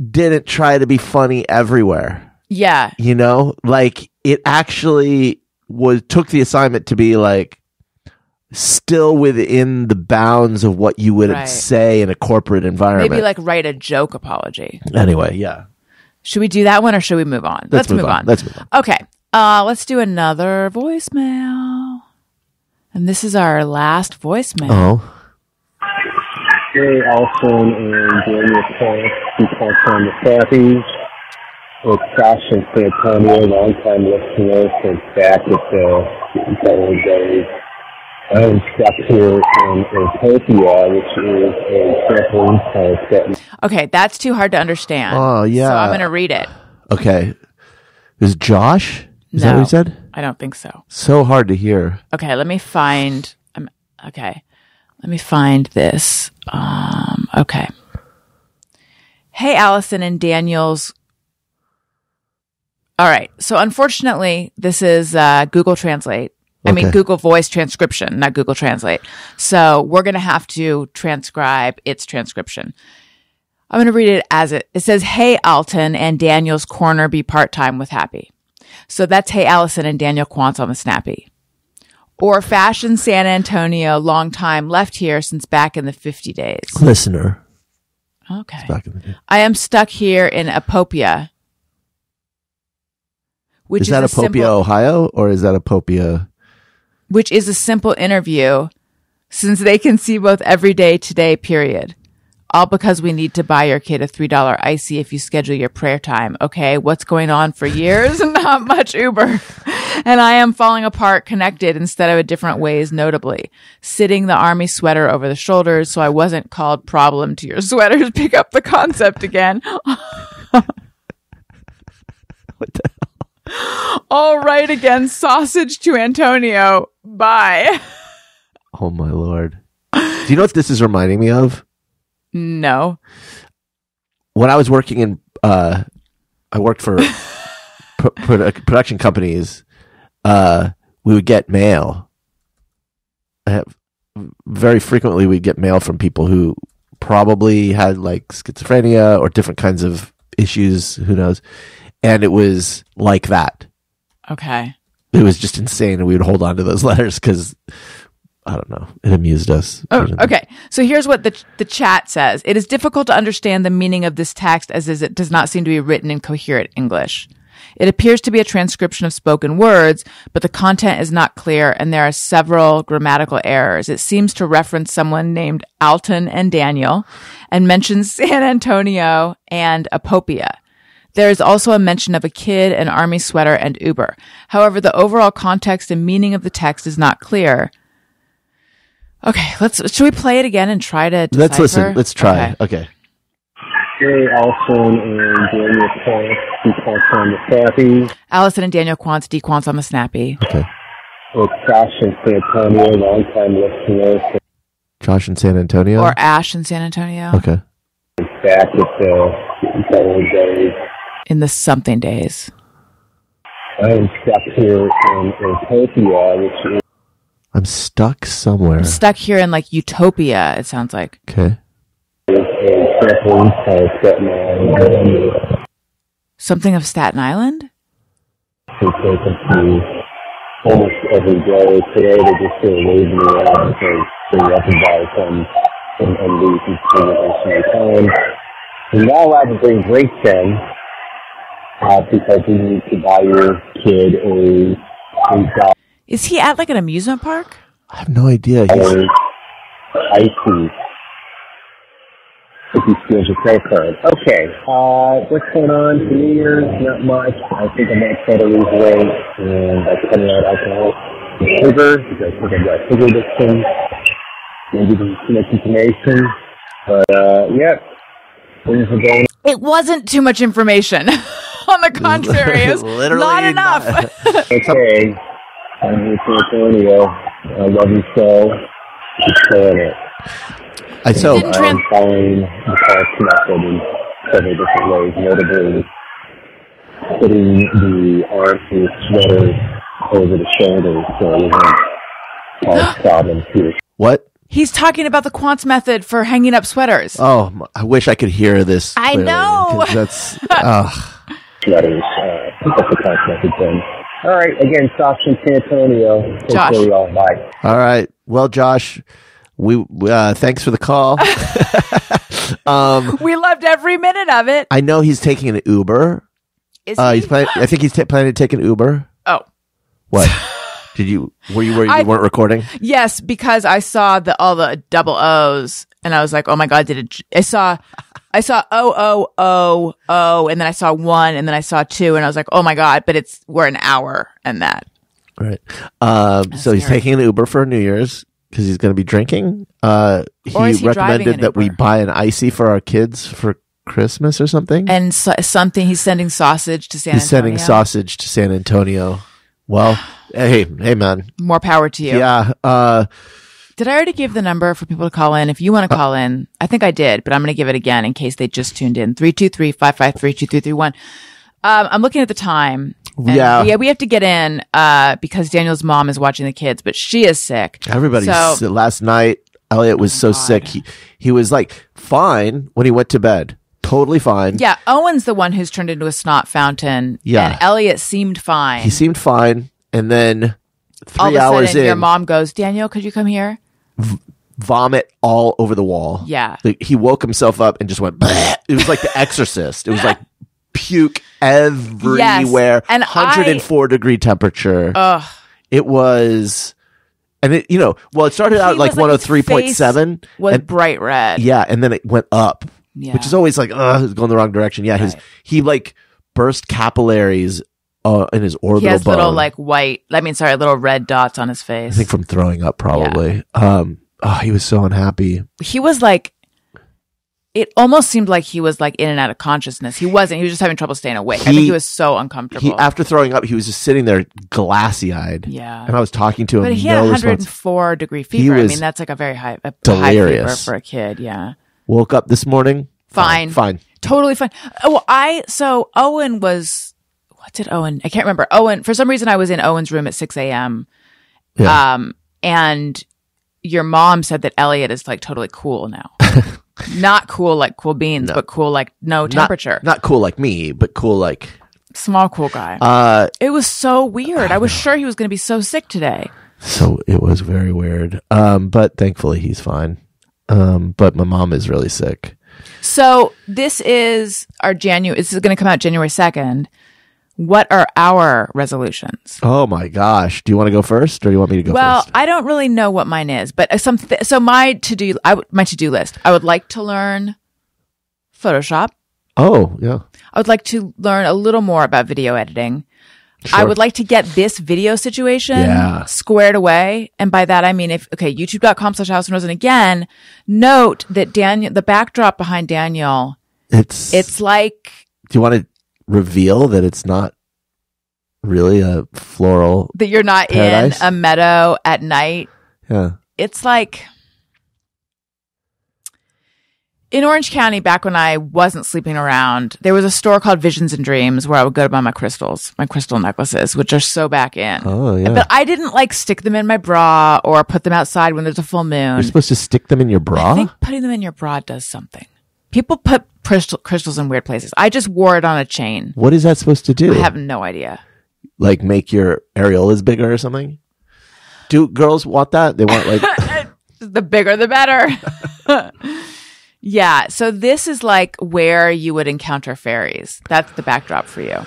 didn't try to be funny everywhere. Yeah. You know, like it actually took the assignment to be like still within the bounds of what you would say in a corporate environment. Maybe like write a joke apology. Anyway, yeah. Should we do that one or should we move on? Let's move on. Let's move on. Okay. Let's do another voicemail. And this is our last voicemail. Oh. Hey, Alison and Daniel Paul from the Southeast. It's Josh in San Antonio, long-time listener since back at the old days. I'm stuck here in Utopia, which is a trampoline park that... Okay, that's too hard to understand. Oh, yeah. So I'm going to read it. Okay. Is Josh? Is that what he said? I don't think so. So hard to hear. Okay, let me find. Let me find this. Okay. Hey, Allison and Daniel's. All right. So unfortunately, this is Google Translate. I mean, Google Voice transcription, not Google Translate. So we're going to have to transcribe its transcription. I'm going to read it as it says, hey, Alton and Daniel's corner be part-time with Happy. So that's hey, Allison and Daniel Quantz on the Snappy. Or Fashion San Antonio, long time, left here since back in the 50 days. Listener. Okay. Back in the day. I am stuck here in Apopia. Which is that Apopia, Ohio, or is that Apopia? Which is a simple interview since they can see both every day today, period. All because we need to buy your kid a $3 icy if you schedule your prayer time. Okay, what's going on for years? Not much Uber. And I am falling apart connected instead of a different ways, notably. Sitting the army sweater over the shoulders so I wasn't called problem to your sweaters. Pick up the concept again. What the hell? All right again, sausage to Antonio. Bye. Oh my Lord. Do you know what this is reminding me of? No. When I was working in, I worked for production companies. We would get mail. Very frequently, we'd get mail from people who probably had like schizophrenia or different kinds of issues. Who knows? And it was like that. Okay. It was just insane, and we would hold on to those letters because, I don't know, it amused us. Oh, okay. So here's what the chat says. It is difficult to understand the meaning of this text as it does not seem to be written in coherent English. It appears to be a transcription of spoken words, but the content is not clear and there are several grammatical errors. It seems to reference someone named Alton and Daniel and mentions San Antonio and Apopia. There is also a mention of a kid, an army sweater, and Uber. However, the overall context and meaning of the text is not clear. Okay, should we play it again and try to decipher? Let's listen. Let's try. Okay. Hey, Alison and Daniel Quants on the Snappy. Alison and Daniel Quants, D-Quants on the Snappy. Okay. It's Josh in San Antonio, long-time listener. Josh in San Antonio? Or Ash in San Antonio. Okay. Back at the old days. In the something days. I'm stuck here in Utopia, which is... I'm stuck somewhere. I'm stuck here in like Utopia, it sounds like. Okay. Something of Staten Island? Almost every day. Today they just sort of waved me around because they recognize and leave and time. You're not allowed to bring drinks in because you need to buy your kid a dog. Is he at like an amusement park? I have no idea. Icy. If he steals your credit card. Okay. What's going on for New Year's? Not much. I think I might try to lose weight and by cutting out alcohol and sugar because I think I've got sugar addiction. Maybe there's too much information. But, yeah. Things are going. It wasn't too much information. On the contrary, it was literally not enough. Okay. I'm here for Antonio. I love you so. Keep saying it. I'm following the parts method in several different ways, notably putting the arms and the sweater over the shoulders so you have all problems here. What? He's talking about the Quants method for hanging up sweaters. Oh, I wish I could hear this. I clearly, know. That's sweaters. That's the Quants method thing. All right. Again, Josh in San Antonio. Josh. Bye. All right. Well, Josh, we thanks for the call. We loved every minute of it. I know he's taking an Uber. Is he? I think he's planning to take an Uber. Oh. What? Were you weren't recording? Yes, because I saw all the double O's and I was like, oh my God, I saw O, and then I saw 1 and then I saw 2 and I was like, oh my God, but we're an hour and that. Right. So he's taking an Uber for New Year's because he's going to be drinking. He recommended that we buy an icy for our kids for Christmas or something. And he's sending sausage to San Antonio. He's sending sausage to San Antonio. Well, hey, man. More power to you. Yeah. Did I already give the number for people to call in? If you want to call in, I think I did, but I'm going to give it again in case they just tuned in. 323-553-2331. I'm looking at the time. Yeah, we have to get in because Daniel's mom is watching the kids, but she is sick. Everybody's sick. Last night, Elliot was so sick. He was like fine when he went to bed. Totally fine. Yeah, Owen's the one who's turned into a snot fountain. Yeah. And Elliot seemed fine. He seemed fine. And then 3 all of a hours sudden, in, your mom goes, Daniel, could you come here? Vomit all over the wall. Yeah. Like, he woke himself up and just went, bleh. It was like The Exorcist. It was like puke everywhere. Yes. And 104 degree temperature. Ugh. It was And it, it started out like was, his 103.7 was and bright red. yeah, and then it went up, which is always like, it's going the wrong direction. Yeah, Right. he like burst capillaries in his orbital He has bone. little like little red dots on his face. I think from throwing up, probably. He was so unhappy. He was like, it almost seemed like he was like in and out of consciousness. He wasn't. He was just having trouble staying awake. I think he was so uncomfortable. After throwing up, he was just sitting there glassy eyed. Yeah. And I was talking to him. But he had 104 degree fever. I mean, that's like a very high delirious. fever for a kid. Yeah. Woke up this morning. Fine. Totally fine. Oh, so Owen was, what did Owen? I can't remember. Owen, for some reason, I was in Owen's room at 6 a.m. Yeah. And your mom said that Elliot is like totally cool now. Not cool like Cool Beans, but cool like no temperature. Not cool like me, but cool like small cool guy. It was so weird. I was sure he was going to be so sick today. So it was very weird. But thankfully he's fine. But my mom is really sick. So this is this is going to come out January 2nd. What are our resolutions? Oh my gosh. Do you want to go first or do you want me to go first? Well, I don't really know what mine is, but so my to-do list, I would like to learn Photoshop. Oh, yeah. I would like to learn a little more about video editing. Sure. I would like to get this video situation squared away. And by that, I mean, youtube.com/Alison Rosen. Again, note that the backdrop behind Daniel, it's like, do you want to reveal that it's not really a floral that you're not paradise? In a meadow at night? Yeah. It's like in Orange County, back when I wasn't sleeping around, there was a store called Visions and Dreams where I would go to buy my crystal necklaces, which are so back in. Oh, yeah. But I didn't like stick them in my bra or put them outside when there's a full moon. You're supposed to stick them in your bra? I think putting them in your bra does something. People put crystals in weird places. I just wore it on a chain. What is that supposed to do? I have no idea. Like make your areolas bigger or something? Do girls want that? They want like... The bigger, the better. Yeah. So this is like where you would encounter fairies. That's the backdrop for you.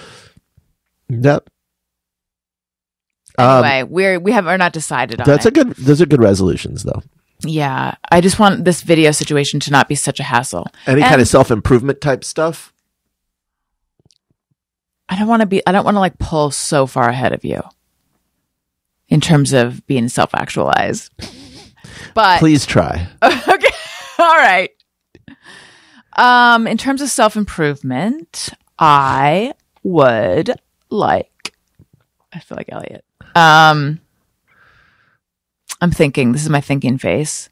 Yep. Anyway, we're not decided on it. Those are good resolutions though. Yeah. I just want this video situation to not be such a hassle. Any kind of self-improvement type stuff? I don't want to like pull so far ahead of you in terms of being self-actualized. But please try. Okay. All right. In terms of self-improvement, I feel like Elliot. I'm thinking, this is my thinking face.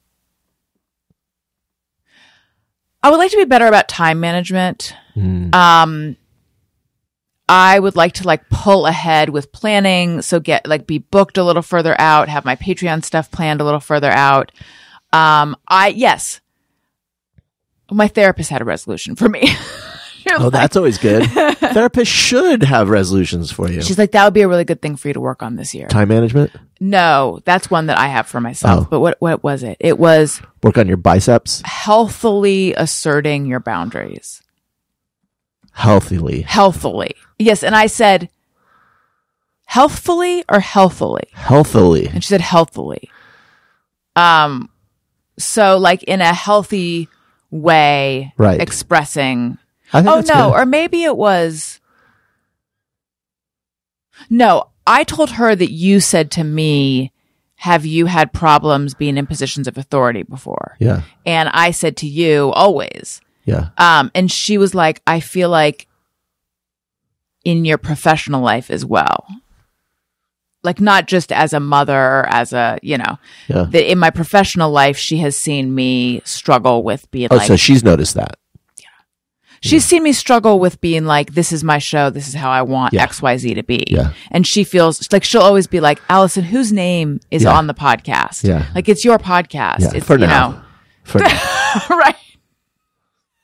I would like to be better about time management. I would like to like pull ahead with planning. So be booked a little further out, have my Patreon stuff planned a little further out. Yes. My therapist had a resolution for me. That's always good. Therapists should have resolutions for you. She's like, that would be a really good thing for you to work on this year. Time management? No, that's one that I have for myself. But what was it? It was work on your biceps. Healthily asserting your boundaries. Healthily. Yes. And I said, healthfully or healthily? Healthily. And she said, healthily. So like in a healthy way, right. Expressing. Good. Or maybe it was. No, I told her that you said to me, have you had problems being in positions of authority before? Yeah. And I said to you, always. Yeah. And she was like, I feel like in your professional life as well. Like not just as a mother or as a, that in my professional life, she has seen me struggle with being so she's noticed that. She's seen me struggle with being like, this is my show. This is how I want XYZ to be. Yeah. And she feels like she'll always be like, Alison, whose name is on the podcast? Yeah. Like it's your podcast. Yeah. It's, for now. Right.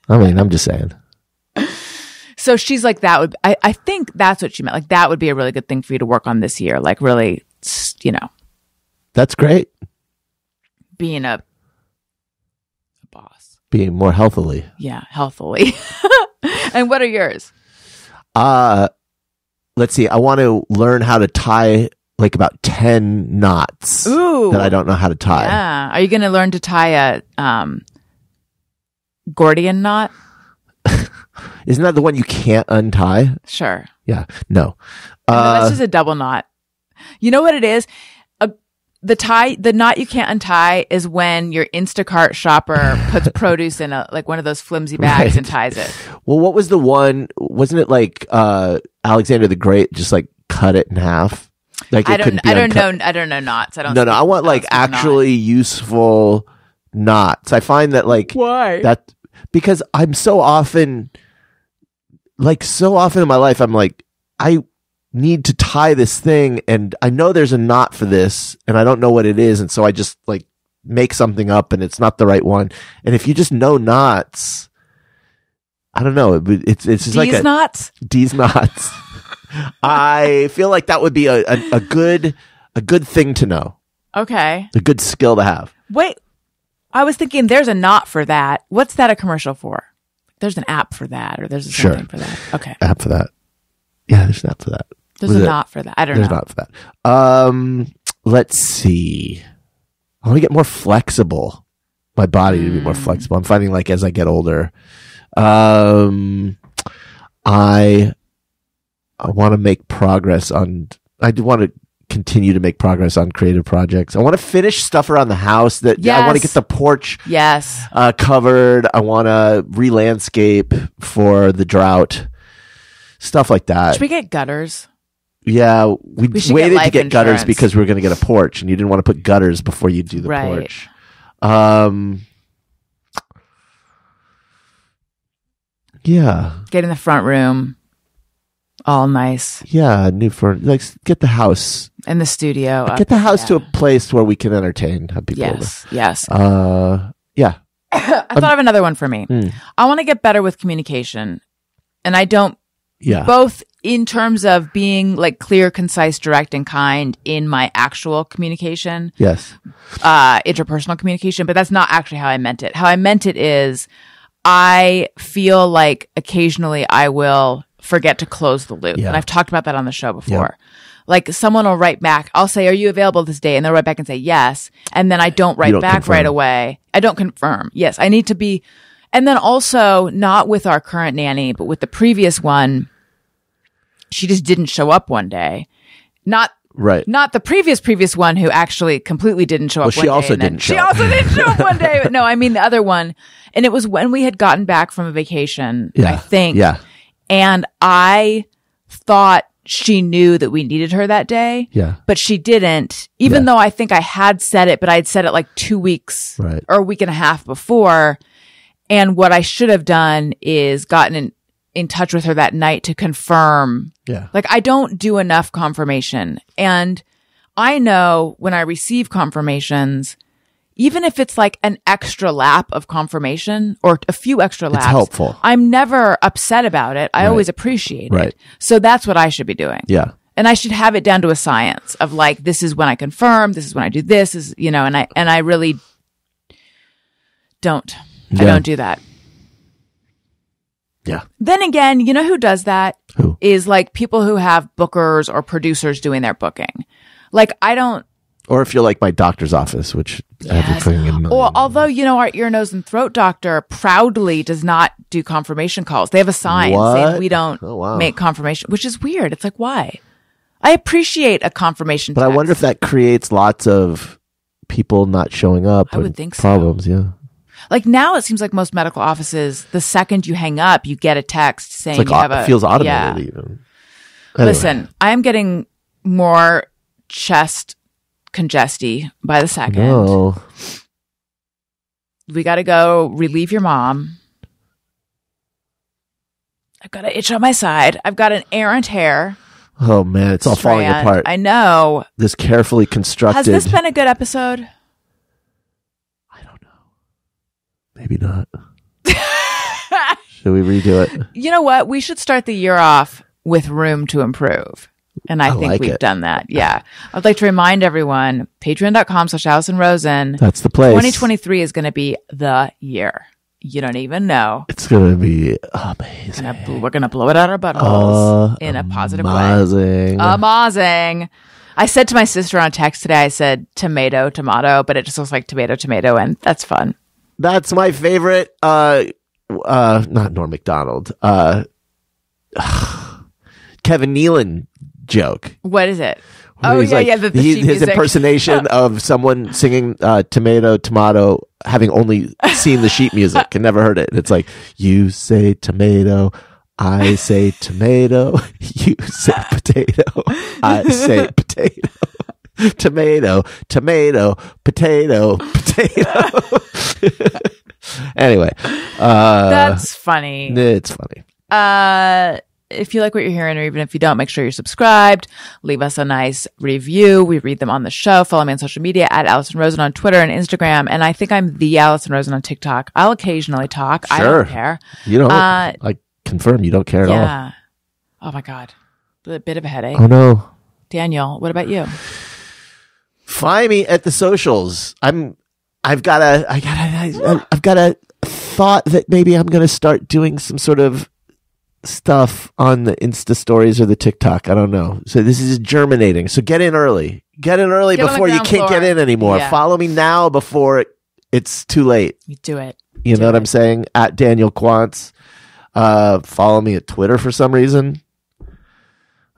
I mean, I'm just saying. So she's like, I think that's what she meant. Like that would be a really good thing for you to work on this year. Like really, That's great. Being a boss. Being more healthily. Yeah, healthily. And what are yours? Let's see. I want to learn how to tie like about 10 knots Ooh. that I don't know how to tie. Yeah. Are you going to learn to tie a Gordian knot? Isn't that the one you can't untie? Sure. Yeah. No. That's just a double knot. You know what it is? The knot you can't untie is when your Instacart shopper puts produce in one of those flimsy bags Right. and ties it. Well, what was the one? Wasn't it like Alexander the Great just like cut it in half? Like I don't know knots. No. I want like actually useful knots. I find that like why that because I'm so often in my life I'm like I need to tie this thing and I know there's a knot for this and I don't know what it is, and so I just like make something up and it's not the right one. And if you just know knots, I don't know, it's just D's like knots. D's knots. I feel like that would be a good thing to know, Okay. a good skill to have. Wait, I was thinking there's a knot for that. What's that a commercial for? There's an app for that, or there's something for that. Okay. App for that. Yeah, there's an app for that. There's a knot for that. I don't know. There's not for that. Let's see. I want to get more flexible. My body to be more flexible. I'm finding like as I get older, I want to make progress on. I do want to continue to make progress on creative projects. I want to finish stuff around the house. I want to get the porch covered. I want to re-landscape for the drought. Stuff like that. Should we get gutters? Yeah, we waited to get gutters insurance. because we were going to get a porch, and you didn't want to put gutters before you do the porch. Yeah. Get in the front room. All nice. Yeah, new furniture. Like, get the house. In the studio. Get the house to a place where we can entertain, have people over. Yes. Yeah. I thought of another one for me. I want to get better with communication. And I don't, both in terms of being like clear, concise, direct, and kind in my actual communication. Yes. Interpersonal communication, but that's not actually how I meant it. How I meant it is I feel like occasionally I will forget to close the loop. Yeah. And I've talked about that on the show before. Like someone will write back, I'll say, are you available this day? And they'll write back and say yes. And then I don't write back confirm. right away. I don't confirm. Yes, I need to be. And then also not with our current nanny, but with the previous one, she just didn't show up one day. Not the previous one who actually completely didn't show up one day. She also didn't show up one day. But no, I mean the other one. And it was when we had gotten back from a vacation, I think. Yeah. And I thought she knew that we needed her that day. Yeah. But she didn't, even though I think I had said it, but I'd said it like 2 weeks or a week and a half before. And what I should have done is gotten in touch with her that night to confirm. Yeah. Like I don't do enough confirmation. And I know when I receive confirmations, even if it's like an extra lap of confirmation or a few extra laps, it's helpful. I'm never upset about it. I always appreciate it. So that's what I should be doing. Yeah. And I should have it down to a science of like, this is when I confirm, this is when I do this, and I really don't. I don't do that. Yeah. Then again, you know who does that? Who? Is like people who have bookers or producers doing their booking. Like I don't. Or if you're like my doctor's office, which everything in or although, our ear, nose, and throat doctor proudly does not do confirmation calls. They have a sign saying we don't make confirmation, which is weird. It's like, why? I appreciate a confirmation But text. I wonder if that creates lots of people not showing up. I would think so. Problems, yeah. Like now it seems like most medical offices, the second you hang up, you get a text saying It's like it feels automated even. Anyway. Listen, I am getting more chest congesty by the second. No. We got to go relieve your mom. I've got an itch on my side. I've got an errant hair. Oh man, it's all falling apart. I know. This carefully constructed. Has this been a good episode? I don't know. Maybe not. Should we redo it? You know what? We should start the year off with room to improve. And I think like we've it. done that. Yeah. I'd like to remind everyone, patreon.com/Alison Rosen. That's the place. 2023 is going to be the year. You don't even know. It's going to be amazing. We're going to blow it out our buttholes in a positive way. Amazing. Amazing. I said to my sister on text today, I said tomato, but it just looks like tomato, and that's fun. That's my favorite. Not Norm Macdonald. Kevin Nealon joke. What is it? Where he's like, the sheet his music. impersonation of someone singing tomato, having only seen the sheet music and never heard it. It's like, you say tomato, I say tomato, you say potato, I say potato. Tomato, potato. Anyway. That's funny. It's funny. If you like what you're hearing, or even if you don't, make sure you're subscribed. Leave us a nice review. We read them on the show. Follow me on social media at Alison Rosen on Twitter and Instagram. And I think I'm the Alison Rosen on TikTok. I'll occasionally talk. Sure. I don't care. You don't. I confirm you don't care at all. Yeah. Oh my God. A bit of a headache. Oh no. Daniel, what about you? Find me at the socials. I've got a thought that maybe I'm going to start doing some sort of stuff on the Insta stories or the TikTok. I don't know. So this is germinating. So get in early. Get in early before you can't get in anymore. Yeah. Follow me now before it's too late. You do it. You know what I'm saying? At Daniel Quantz. Follow me at Twitter for some reason.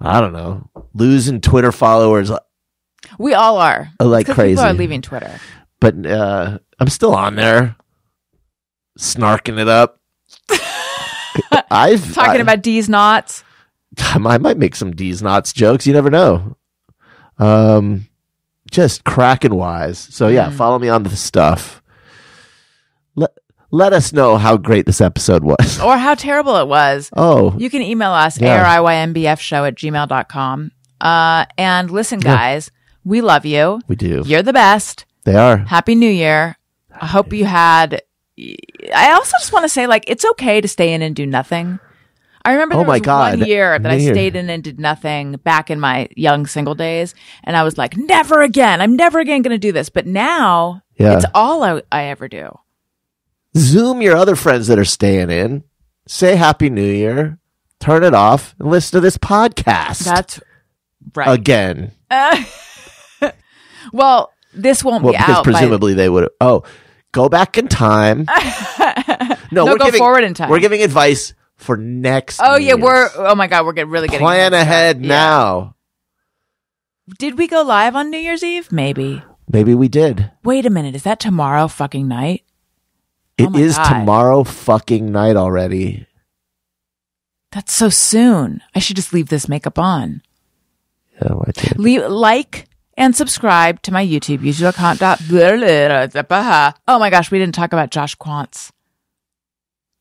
I don't know. Losing Twitter followers We all are. like crazy. People are leaving Twitter. But I'm still on there, snarking it up. Talking about D's knots. I might make some D's knots jokes. You never know. Just cracking wise. So yeah, follow me on the stuff. Let us know how great this episode was. Or how terrible it was. Oh. You can email us, Yeah. ariynbfshow@gmail.com. And listen, guys, we love you. We do. You're the best. They are. Happy New Year. I hope you had... I also just want to say, like, it's okay to stay in and do nothing. I remember there was one year that I stayed in and did nothing back in my young single days. And I was like, never again. I'm never again going to do this. But now it's all I ever do. Zoom your other friends that are staying in. Say Happy New Year. Turn it off and listen to this podcast. That's right. Again. Well, this won't be because out. presumably they would. Oh, go back in time. No, we're go forward in time. We're giving advice for next. Oh yeah, year's. oh my God, we're really getting plan ahead now. Did we go live on New Year's Eve? Maybe we did. Wait a minute, is that tomorrow fucking night? It is tomorrow fucking night already. That's so soon. I should just leave this makeup on. Yeah, I did. Like and subscribe to my YouTube, youtube.com. Oh my gosh, we didn't talk about Josh Quantz.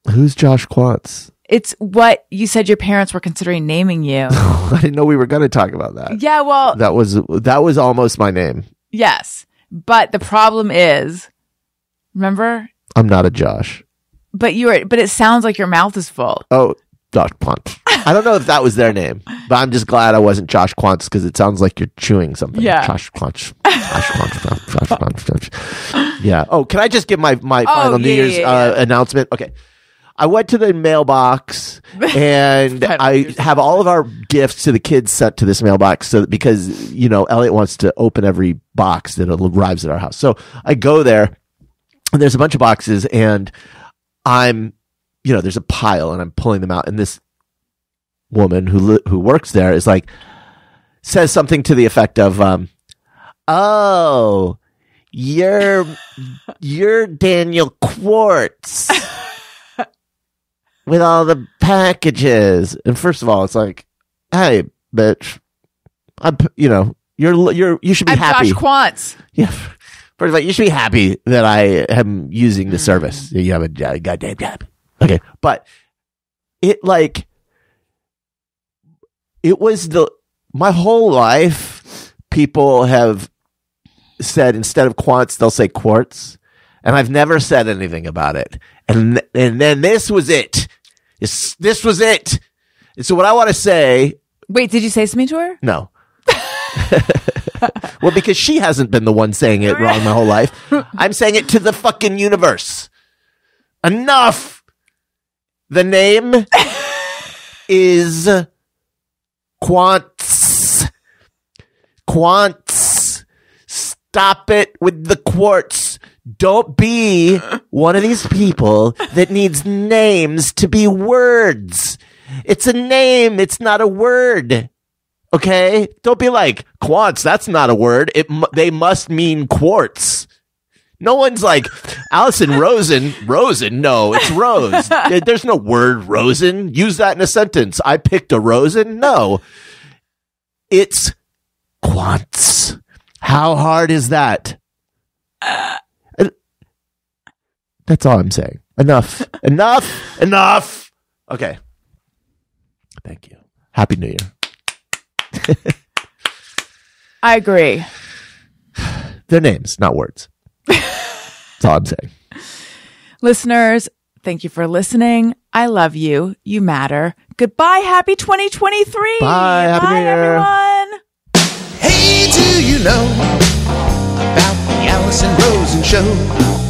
Who's Josh Quantz? It's what you said your parents were considering naming you. I didn't know we were going to talk about that. Yeah, well, that was almost my name. Yes, but the problem is, remember, I'm not a Josh. But it sounds like your mouth is full. Oh, Josh Quantz. I don't know if that was their name, but I'm just glad I wasn't Josh Quantz because it sounds like you're chewing something. Yeah. Josh Quantz. Josh Quantz. Yeah. Oh, can I just give my final New Year's announcement? Okay. I went to the mailbox and I have all of our gifts to the kids sent to this mailbox because, Elliot wants to open every box that arrives at our house. So I go there and there's a bunch of boxes and there's a pile and I'm pulling them out and this woman who works there is like, says something to the effect of, oh, you're Daniel Quartz. With all the packages, and first of all, it's like, hey, bitch, you should be happy. Josh Quantz. Yeah, first of all, you should be happy that I am using the service. You have a goddamn job. Okay, but it was my whole life. People have said instead of Quantz, they'll say Quartz, and I've never said anything about it. And then this was it. This was it. And so what I want to say... Wait, did you say something to her? No. Well, because she hasn't been the one saying it wrong my whole life. I'm saying it to the fucking universe. Enough! The name is Quantz. Quants. Stop it with the quartz. Don't be one of these people that needs names to be words. It's a name. It's not a word. Okay? Don't be like, quants, that's not a word. They must mean quartz. No one's like, Alison Rosen. Rosen? No, it's Rose. There's no word Rosen. Use that in a sentence. I picked a Rosen? No. It's quants. How hard is that? That's all I'm saying. Enough. Okay. Thank you. Happy New Year. I agree. They're names, not words. That's all I'm saying. Listeners, thank you for listening. I love you. You matter. Goodbye. Happy 2023. Bye. Happy New Year. Everyone. Hey, do you know about the Alison Rosen Show?